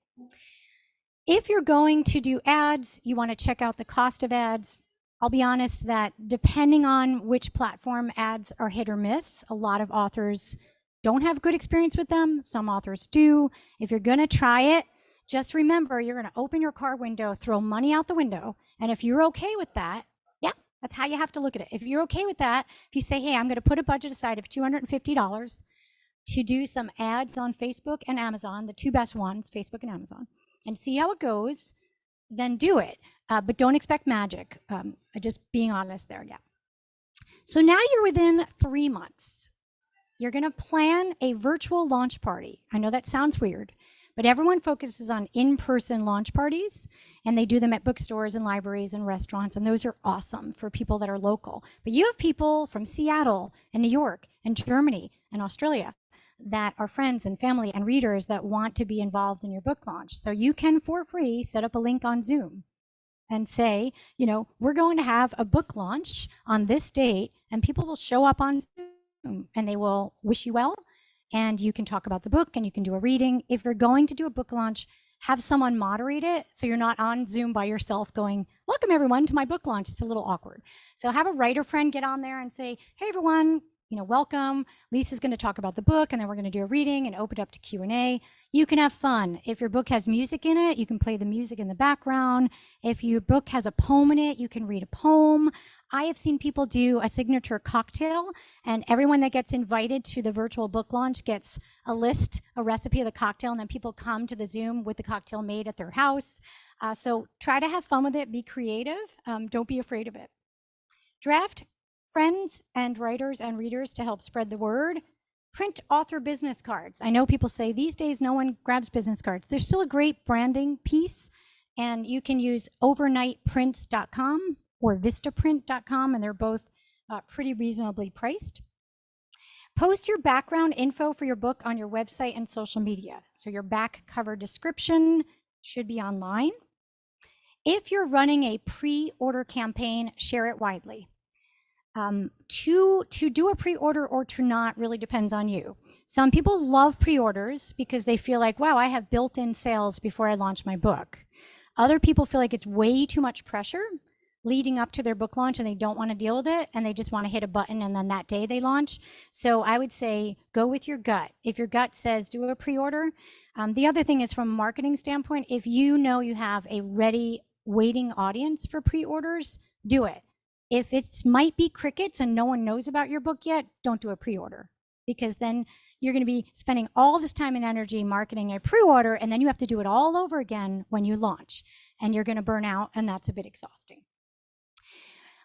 [SPEAKER 2] If you're going to do ads, you want to check out the cost of ads. I'll be honest that depending on which platform, ads are hit or miss. A lot of authors don't have good experience with them. Some authors do. If you're going to try it, just remember, you're going to open your car window, throw money out the window. And if you're okay with that, yeah, that's how you have to look at it. If you're okay with that, if you say, hey, I'm going to put a budget aside of $250 to do some ads on Facebook and Amazon, the 2 best ones, Facebook and Amazon, and see how it goes, then do it. But don't expect magic. Just being honest there, yeah. So now you're within 3 months. You're going to plan a virtual launch party. I know that sounds weird, but everyone focuses on in-person launch parties, and they do them at bookstores and libraries and restaurants, and those are awesome for people that are local. But you have people from Seattle and New York and Germany and Australia that are friends and family and readers that want to be involved in your book launch. So you can, for free, set up a link on Zoom and say, we're going to have a book launch on this date, and people will show up on Zoom and they will wish you well. And you can talk about the book and you can do a reading. If you're going to do a book launch, have someone moderate it so you're not on Zoom by yourself going, welcome everyone to my book launch. It's a little awkward. So have a writer friend get on there and say, hey everyone, welcome. Lisa's going to talk about the book, and then we're going to do a reading and open it up to Q&A. You can have fun. If your book has music in it, you can play the music in the background. If your book has a poem in it, you can read a poem. I have seen people do a signature cocktail, and everyone that gets invited to the virtual book launch gets a recipe of the cocktail, and then people come to the Zoom with the cocktail made at their house. So try to have fun with it. Be creative. Don't be afraid of it. Draft friends and writers and readers to help spread the word. Print author business cards. I know people say these days no one grabs business cards. They're still a great branding piece, and you can use overnightprints.com or vistaprint.com, and they're both pretty reasonably priced. Post your background info for your book on your website and social media. So your back cover description should be online. If you're running a pre-order campaign, share it widely. To do a pre-order or to not really depends on you. Some people love pre-orders because they feel like, wow, I have built-in sales before I launch my book. Other people feel like it's way too much pressure leading up to their book launch and they don't want to deal with it and they just want to hit a button and then that day they launch. So I would say go with your gut. If your gut says do a pre-order. The other thing is from a marketing standpoint, if you know you have a ready waiting audience for pre-orders, do it. If it might be crickets and no one knows about your book yet, don't do a pre-order, because then you're going to be spending all this time and energy marketing a pre-order and then you have to do it all over again when you launch and you're going to burn out, and that's a bit exhausting.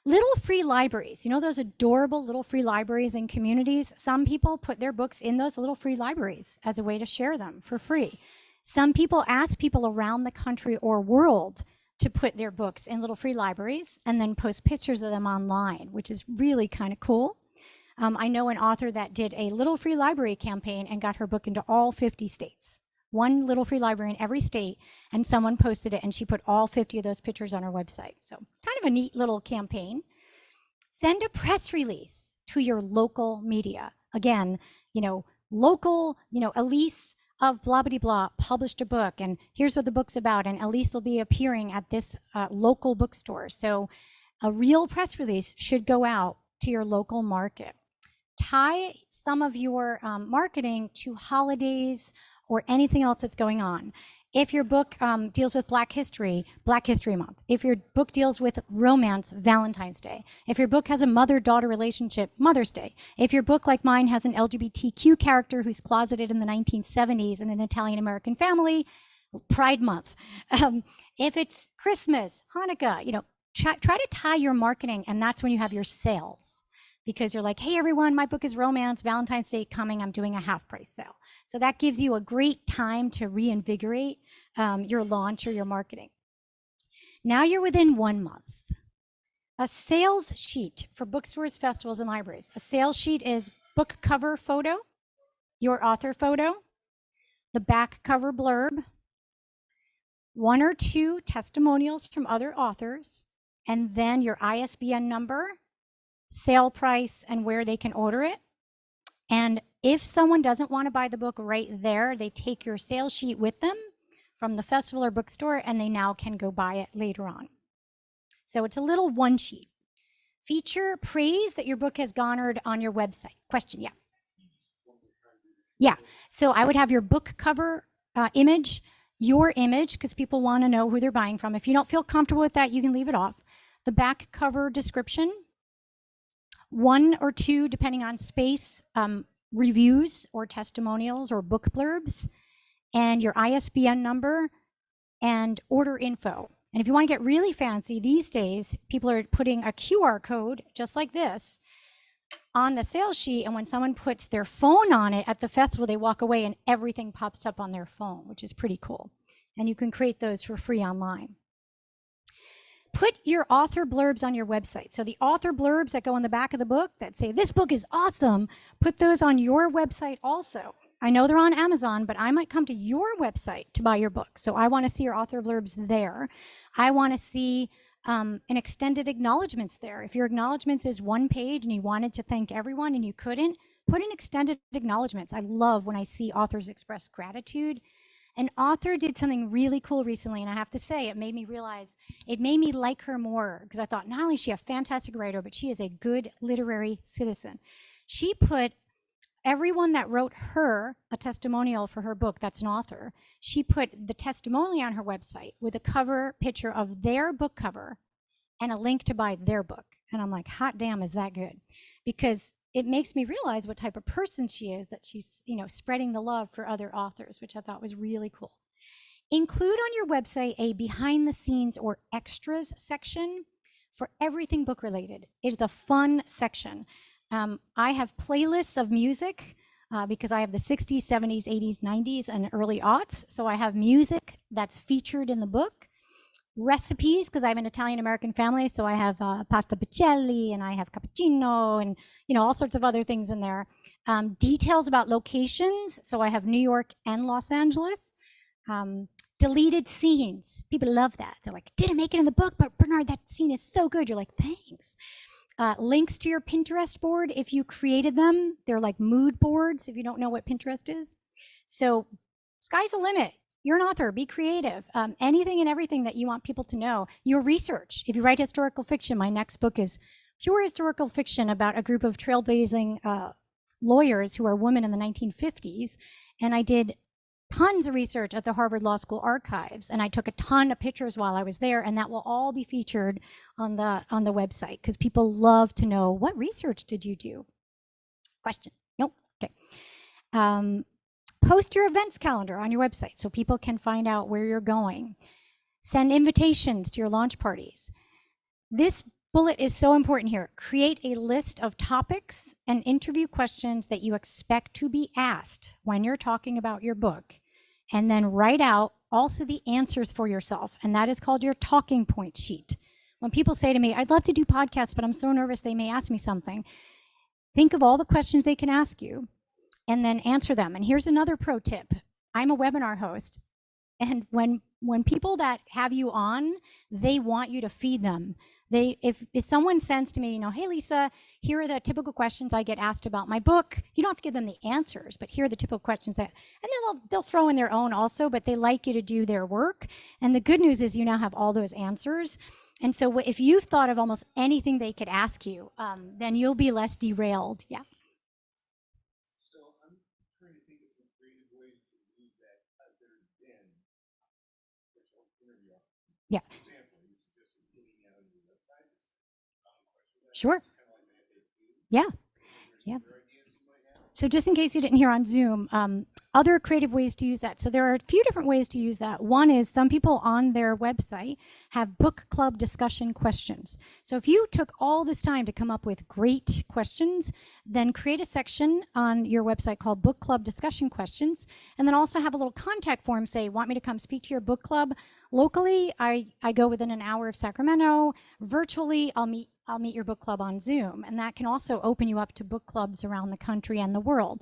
[SPEAKER 2] Little free libraries, you know those adorable little free libraries in communities? Some people put their books in those little free libraries as a way to share them for free. Some people ask people around the country or world to put their books in little free libraries and then post pictures of them online, which is really kind of cool. I know an author that did a little free library campaign and got her book into all 50 states. One little free library in every state, and someone posted it and she put all 50 of those pictures on her website. So kind of a neat little campaign. Send a press release to your local media. Again, local, Elise of blah, blah, blah published a book and here's what the book's about, and Elise will be appearing at this local bookstore. So a real press release should go out to your local market. Tie some of your marketing to holidays or anything else that's going on. If your book deals with Black History Month. If your book deals with romance, Valentine's Day. If your book has a mother-daughter relationship, Mother's Day. If your book, like mine, has an LGBTQ character who's closeted in the 1970s in an Italian-American family, Pride Month. If it's Christmas, Hanukkah, try to tie your marketing, and that's when you have your sales. Because you're like, hey, everyone, my book is romance, Valentine's Day coming, I'm doing a half price sale. So that gives you a great time to reinvigorate your launch or your marketing. Now you're within 1 month. A sales sheet for bookstores, festivals, and libraries. A sales sheet is book cover photo, your author photo, the back cover blurb, 1 or 2 testimonials from other authors, and then your ISBN number, sale price, and where they can order it. And if someone doesn't want to buy the book right there, they take your sales sheet with them from the festival or bookstore, and they now can go buy it later on. So it's a little one sheet. Feature praise that your book has garnered on your website. Question, yeah. Yeah, so I would have your book cover image, your image, because people want to know who they're buying from. If you don't feel comfortable with that, you can leave it off. The back cover description, 1 or 2, depending on space, reviews or testimonials or book blurbs, and your ISBN number and order info. And if you want to get really fancy, these days, people are putting a QR code, just like this, on the sales sheet, and when someone puts their phone on it at the festival, they walk away and everything pops up on their phone, which is pretty cool. And you can create those for free online. Put your author blurbs on your website. So the author blurbs that go on the back of the book that say, this book is awesome, put those on your website also. I know they're on Amazon, but I might come to your website to buy your book. So I want to see your author blurbs there. I want to see an extended acknowledgments there. If your acknowledgments is 1 page and you wanted to thank everyone and you couldn't, put in extended acknowledgments. I love when I see authors express gratitude. An author did something really cool recently, and I have to say, it made me like her more, because I thought not only is she a fantastic writer, but she is a good literary citizen. She put everyone that wrote her a testimonial for her book, that's an author, she put the testimonial on her website with a cover picture of their book cover and a link to buy their book. And I'm like, hot damn, is that good? Because it makes me realize what type of person she is, that she's, spreading the love for other authors, which I thought was really cool. Include on your website a behind the scenes or extras section for everything book related. It is a fun section. I have playlists of music because I have the 60s, 70s, 80s, 90s, and early aughts. So I have music that's featured in the book. Recipes, because I have an Italian American family, so I have pasta picelli and I have cappuccino and all sorts of other things in there. Details about locations, so I have New York and Los Angeles. Deleted scenes, people love that. They're like, didn't make it in the book, but Bernard, that scene is so good. You're like, thanks. Links to your Pinterest board, if you created them, they're like mood boards if you don't know what Pinterest is. So sky's the limit. You're an author, be creative. Anything and everything that you want people to know. Your research, if you write historical fiction, my next book is pure historical fiction about a group of trailblazing lawyers who are women in the 1950s. And I did tons of research at the Harvard Law School archives, and I took a ton of pictures while I was there, and that will all be featured on the website because people love to know, what research did you do? Question? Nope. Okay. Post your events calendar on your website so people can find out where you're going. Send invitations to your launch parties. This bullet is so important here. Create a list of topics and interview questions that you expect to be asked when you're talking about your book. And then write out also the answers for yourself. And that is called your talking point sheet. When people say to me, I'd love to do podcasts, but I'm so nervous they may ask me something. Think of all the questions they can ask you and then answer them. And here's another pro tip. I'm a webinar host. And when people that have you on, they want you to feed them. If someone sends to me, hey, Lisa, here are the typical questions I get asked about my book. You don't have to give them the answers, but here are the typical questions and then they'll throw in their own also, but they like you to do their work. And the good news is you now have all those answers. And so if you've thought of almost anything they could ask you, then you'll be less derailed. Yeah.
[SPEAKER 3] So I'm trying to think of some creative ways to use that other than virtual interview.
[SPEAKER 2] Yeah.
[SPEAKER 3] For example, you suggested putting out on your website.
[SPEAKER 2] Sure. Yeah. Yeah. So just in case you didn't hear on Zoom, other creative ways to use that. So there are a few different ways to use that. One is some people on their website have book club discussion questions. So if you took all this time to come up with great questions, then create a section on your website called book club discussion questions, and then also have a little contact form, say, want me to come speak to your book club? Locally, I go within an hour of Sacramento. Virtually, I'll meet your book club on Zoom. And that can also open you up to book clubs around the country and the world.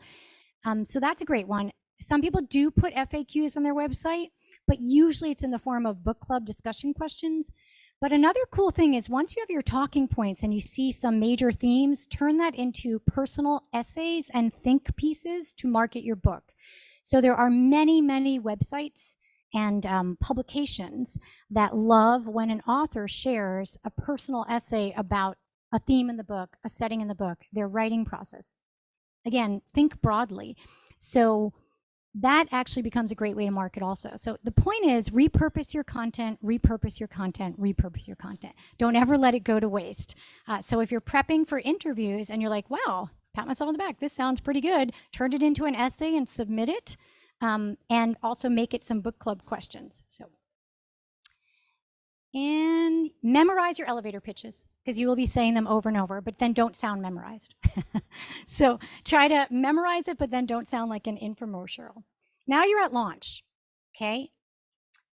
[SPEAKER 2] So that's a great one. Some people do put FAQs on their website, but usually it's in the form of book club discussion questions. But another cool thing is once you have your talking points and you see some major themes, turn that into personal essays and think pieces to market your book. So there are many, many websites and publications that love when an author shares a personal essay about a theme in the book, a setting in the book, their writing process. Again, think broadly. So that actually becomes a great way to market also. So the point is repurpose your content, repurpose your content, repurpose your content. Don't ever let it go to waste. So if you're prepping for interviews and you're like, wow, pat myself on the back, this sounds pretty good, turn it into an essay and submit it, and also make it some book club questions. And memorize your elevator pitches because you will be saying them over and over, but then don't sound memorized. So try to memorize it, but then don't sound like an infomercial. Now you're at launch, okay?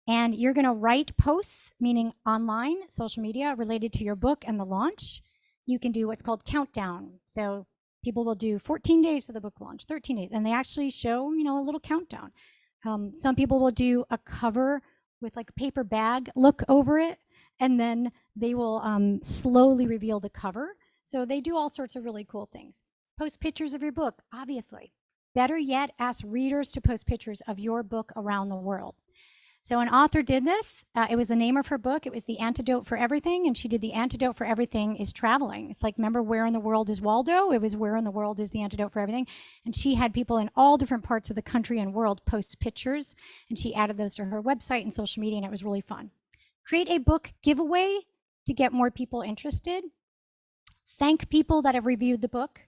[SPEAKER 2] And you're going to write posts, meaning online, social media related to your book and the launch. You can do what's called countdown. So people will do 14 days to the book launch, 13 days, and they actually show, a little countdown. Some people will do a cover with like a paper bag look over it, and then they will slowly reveal the cover. So they do all sorts of really cool things. Post pictures of your book, obviously. Better yet, ask readers to post pictures of your book around the world. So an author did this. It was the name of her book. It was The Antidote for Everything, and she did The Antidote for Everything is Traveling. It's like, remember Where in the World is Waldo? It was Where in the World is the Antidote for Everything? And she had people in all different parts of the country and world post pictures, and she added those to her website and social media, and it was really fun. Create a book giveaway to get more people interested. Thank people that have reviewed the book.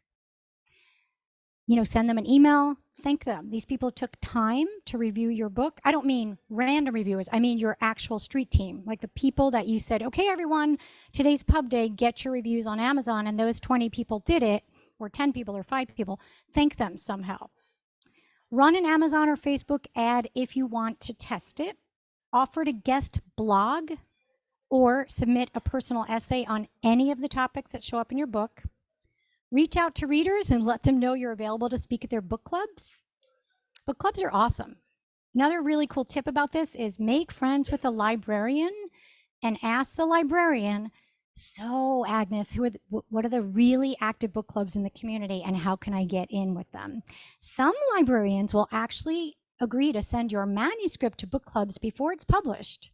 [SPEAKER 2] Send them an email, thank them. These people took time to review your book. I don't mean random reviewers. I mean your actual street team, like the people that you said, okay, everyone, today's pub day, get your reviews on Amazon. And those 20 people did it, or 10 people or 5 people. Thank them somehow. Run an Amazon or Facebook ad if you want to test it. Offer to guest blog or submit a personal essay on any of the topics that show up in your book. Reach out to readers and let them know you're available to speak at their book clubs. Book clubs are awesome. Another really cool tip about this is make friends with a librarian and ask the librarian, so Agnes, what are the really active book clubs in the community and how can I get in with them? Some librarians will actually agree to send your manuscript to book clubs before it's published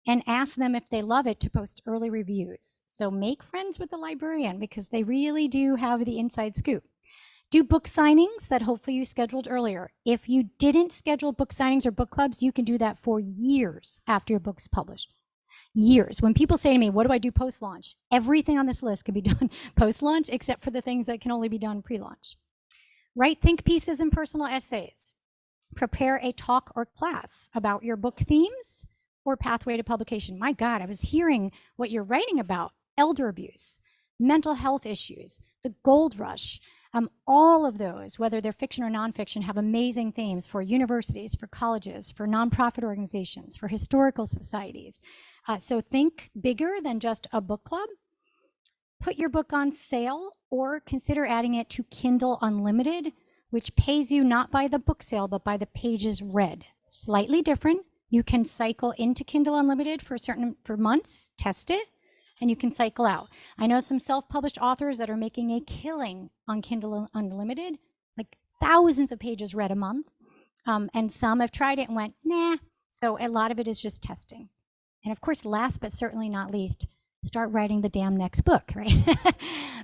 [SPEAKER 2] and ask them if they love it to post early reviews. So make friends with the librarian because they really do have the inside scoop. Do book signings that hopefully you scheduled earlier. If you didn't schedule book signings or book clubs, you can do that for years after your book's published. Years. When people say to me, what do I do post-launch? Everything on this list can be done post-launch except for the things that can only be done pre-launch. Write think pieces and personal essays. Prepare a talk or class about your book themes or pathway to publication. My God, I was hearing what you're writing about: elder abuse, mental health issues, the gold rush. All of those, whether they're fiction or nonfiction, have amazing themes for universities, for colleges, for nonprofit organizations, for historical societies. So think bigger than just a book club. Put your book on sale or consider adding it to Kindle Unlimited, which pays you not by the book sale, but by the pages read. Slightly different. You can cycle into Kindle Unlimited for months, test it, and you can cycle out. I know some self-published authors that are making a killing on Kindle Unlimited, like thousands of pages read a month. And some have tried it and went, nah. So a lot of it is just testing. And of course, last but certainly not least, start writing the damn next book, right?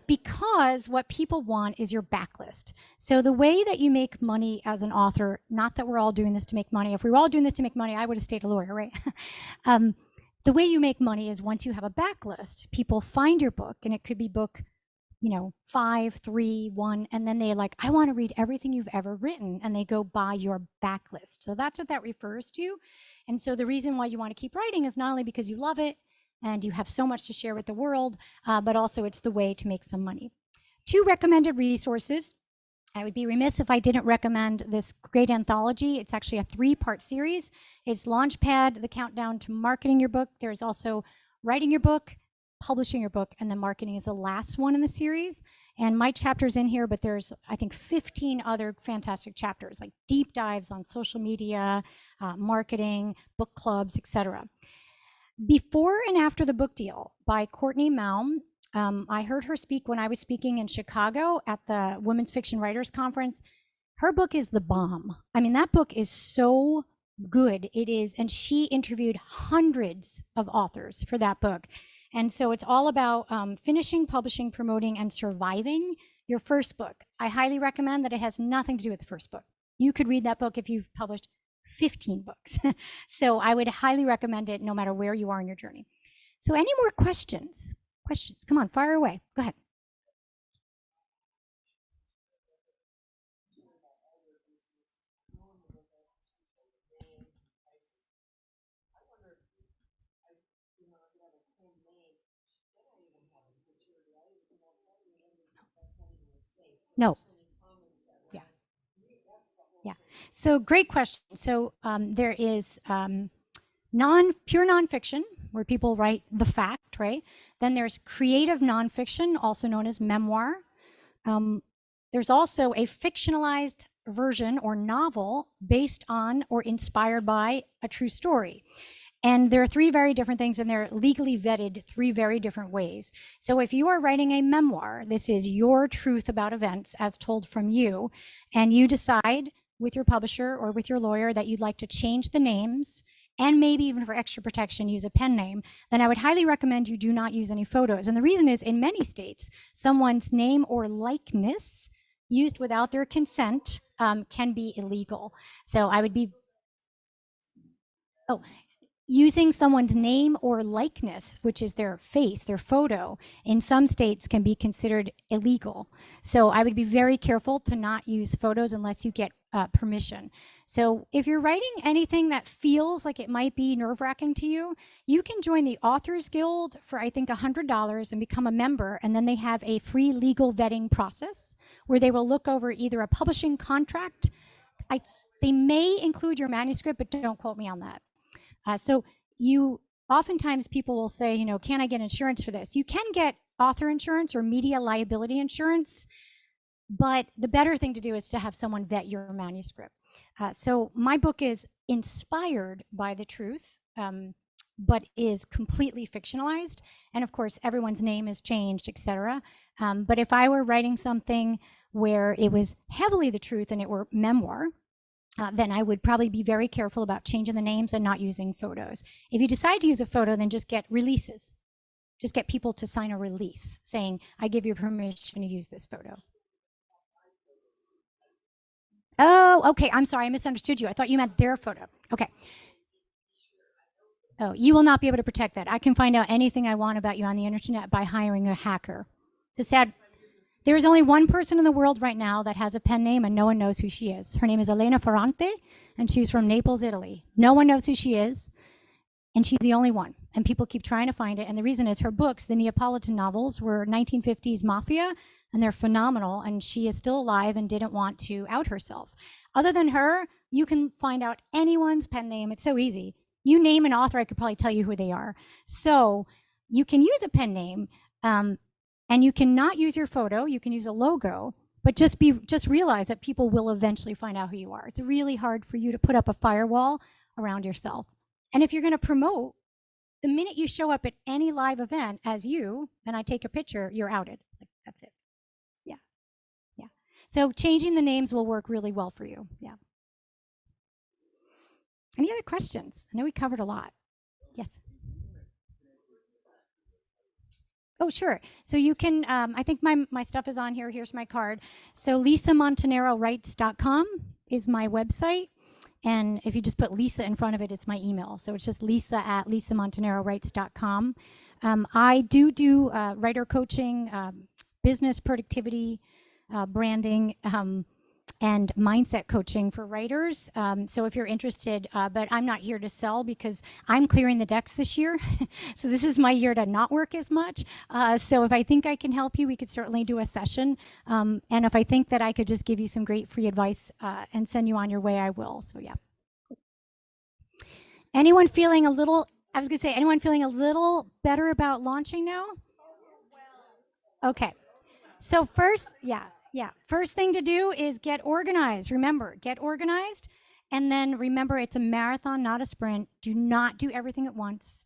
[SPEAKER 2] Because what people want is your backlist. So the way that you make money as an author, not that we're all doing this to make money. If we were all doing this to make money, I would have stayed a lawyer, right? The way you make money is once you have a backlist, people find your book, and it could be book, 5, 3, 1, and then they're like, I want to read everything you've ever written, and they go buy your backlist. So that's what that refers to. And so the reason why you want to keep writing is not only because you love it and you have so much to share with the world, but also it's the way to make some money. 2 recommended resources. I would be remiss if I didn't recommend this great anthology. It's actually a 3-part series. It's Launchpad, the countdown to marketing your book. There's also writing your book, publishing your book, and then marketing is the last one in the series. And my chapter's in here, but there's, I think, 15 other fantastic chapters, like deep dives on social media, marketing, book clubs, etc. Before and After the Book Deal by Courtney Malm. I heard her speak when I was speaking in Chicago at the Women's Fiction Writers Conference. Her book is the bomb. I mean, that book is so good. It is, and she interviewed hundreds of authors for that book. And so it's all about finishing, publishing, promoting, and surviving your first book. I highly recommend that. It has nothing to do with the first book. You could read that book if you've published 15 books. So I would highly recommend it no matter where you are in your journey. So any more questions? Questions? Come on, fire away. Go ahead. No. Yeah. Yeah. So great question. So there is pure nonfiction, where people write the fact, right? Then there's creative nonfiction, also known as memoir. There's also a fictionalized version or novel based on or inspired by a true story. And there are 3 very different things, and they're legally vetted 3 very different ways. So if you are writing a memoir, this is your truth about events as told from you, and you decide with your publisher or with your lawyer that you'd like to change the names, and maybe even for extra protection, use a pen name, then I would highly recommend you do not use any photos. And the reason is, in many states, someone's name or likeness used without their consent can be illegal. So I would be, using someone's name or likeness, which is their face, their photo, in some states can be considered illegal. So I would be very careful to not use photos unless you get permission. So if you're writing anything that feels like it might be nerve-wracking to you, you can join the Authors Guild for, I think, $100 and become a member. And then they have a free legal vetting process where they will look over either a publishing contract. they may include your manuscript, but don't quote me on that. So you oftentimes people will say, you know, can I get insurance for this? You can get author insurance or media liability insurance, but the better thing to do is to have someone vet your manuscript. So my book is inspired by the truth, but is completely fictionalized. And of course, everyone's name is changed, etc. But if I were writing something where it was heavily the truth and it were memoir, then I would probably be very careful about changing the names and not using photos. If you decide to use a photo, then just get releases. Just get people to sign a release saying, I give you permission to use this photo. Oh, okay. I'm sorry. I misunderstood you. I thought you meant their photo. Okay. Oh, you will not be able to protect that. I can find out anything I want about you on the internet by hiring a hacker. It's a sad. There is only one person in the world right now that has a pen name and no one knows who she is. Her name is Elena Ferrante and she's from Naples, Italy. No one knows who she is and she's the only one. And people keep trying to find it. And the reason is her books, the Neapolitan novels, were 1950s mafia and they're phenomenal. And she is still alive and didn't want to out herself. Other than her, you can find out anyone's pen name. It's so easy. You name an author, I could probably tell you who they are. So you can use a pen name, and you cannot use your photo. You can use a logo, but just realize that people will eventually find out who you are. It's really hard for you to put up a firewall around yourself. And if you're going to promote, the minute you show up at any live event as you, and I take a picture, you're outed. Like, that's it. Yeah. Yeah. So changing the names will work really well for you. Yeah. Any other questions? I know we covered a lot. Yes. Oh, sure. So you can, I think my stuff is on here. Here's my card. So lisamontanarowrites.com is my website. And if you just put Lisa in front of it, it's my email. So it's just lisa@lisamontanarowrites.com. I do writer coaching, business productivity, branding, and mindset coaching for writers. So if you're interested, but I'm not here to sell because I'm clearing the decks this year. So this is my year to not work as much. So if I think I can help you, we could certainly do a session. And if I think that I could just give you some great free advice and send you on your way, I will. So yeah. Anyone feeling a little, I was gonna say, anyone feeling a little better about launching now? Okay. So first, yeah. First thing to do is get organized. Remember, get organized. And then remember, it's a marathon, not a sprint. Do not do everything at once.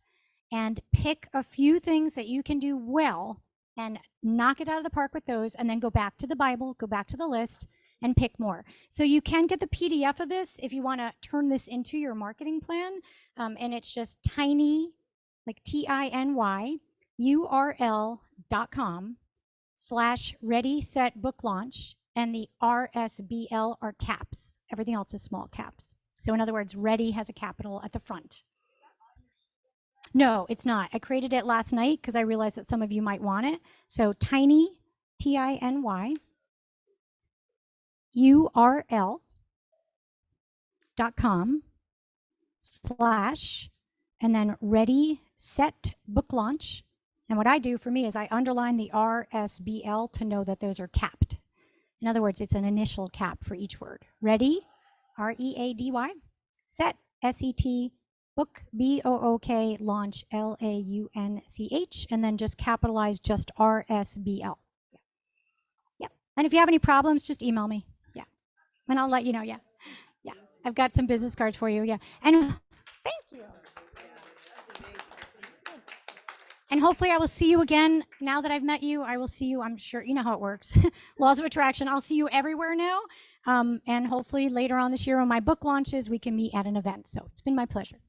[SPEAKER 2] And pick a few things that you can do well and knock it out of the park with those. And then go back to the Bible, go back to the list, and pick more. So you can get the PDF of this if you want to turn this into your marketing plan. And it's just tiny, like TINY, URL.com/ready set book launch, and the RSBL are caps. Everything else is small caps. So in other words, ready has a capital at the front. No, it's not. I created it last night because I realized that some of you might want it. So tiny, TINY, URL.com/ and then ready set book launch. And what I do for me is I underline the RSBL to know that those are capped. In other words, it's an initial cap for each word. Ready, READY, set, SET, book, BOOK, launch, LAUNCH, and then just capitalize just RSBL. Yeah. And if you have any problems, just email me. Yeah. And I'll let you know. Yeah. Yeah. I've got some business cards for you. Yeah. And thank you. And hopefully I will see you again. Now that I've met you, I will see you. I'm sure you know how it works. Laws of attraction. I'll see you everywhere now. And hopefully later on this year when my book launches, we can meet at an event. So it's been my pleasure.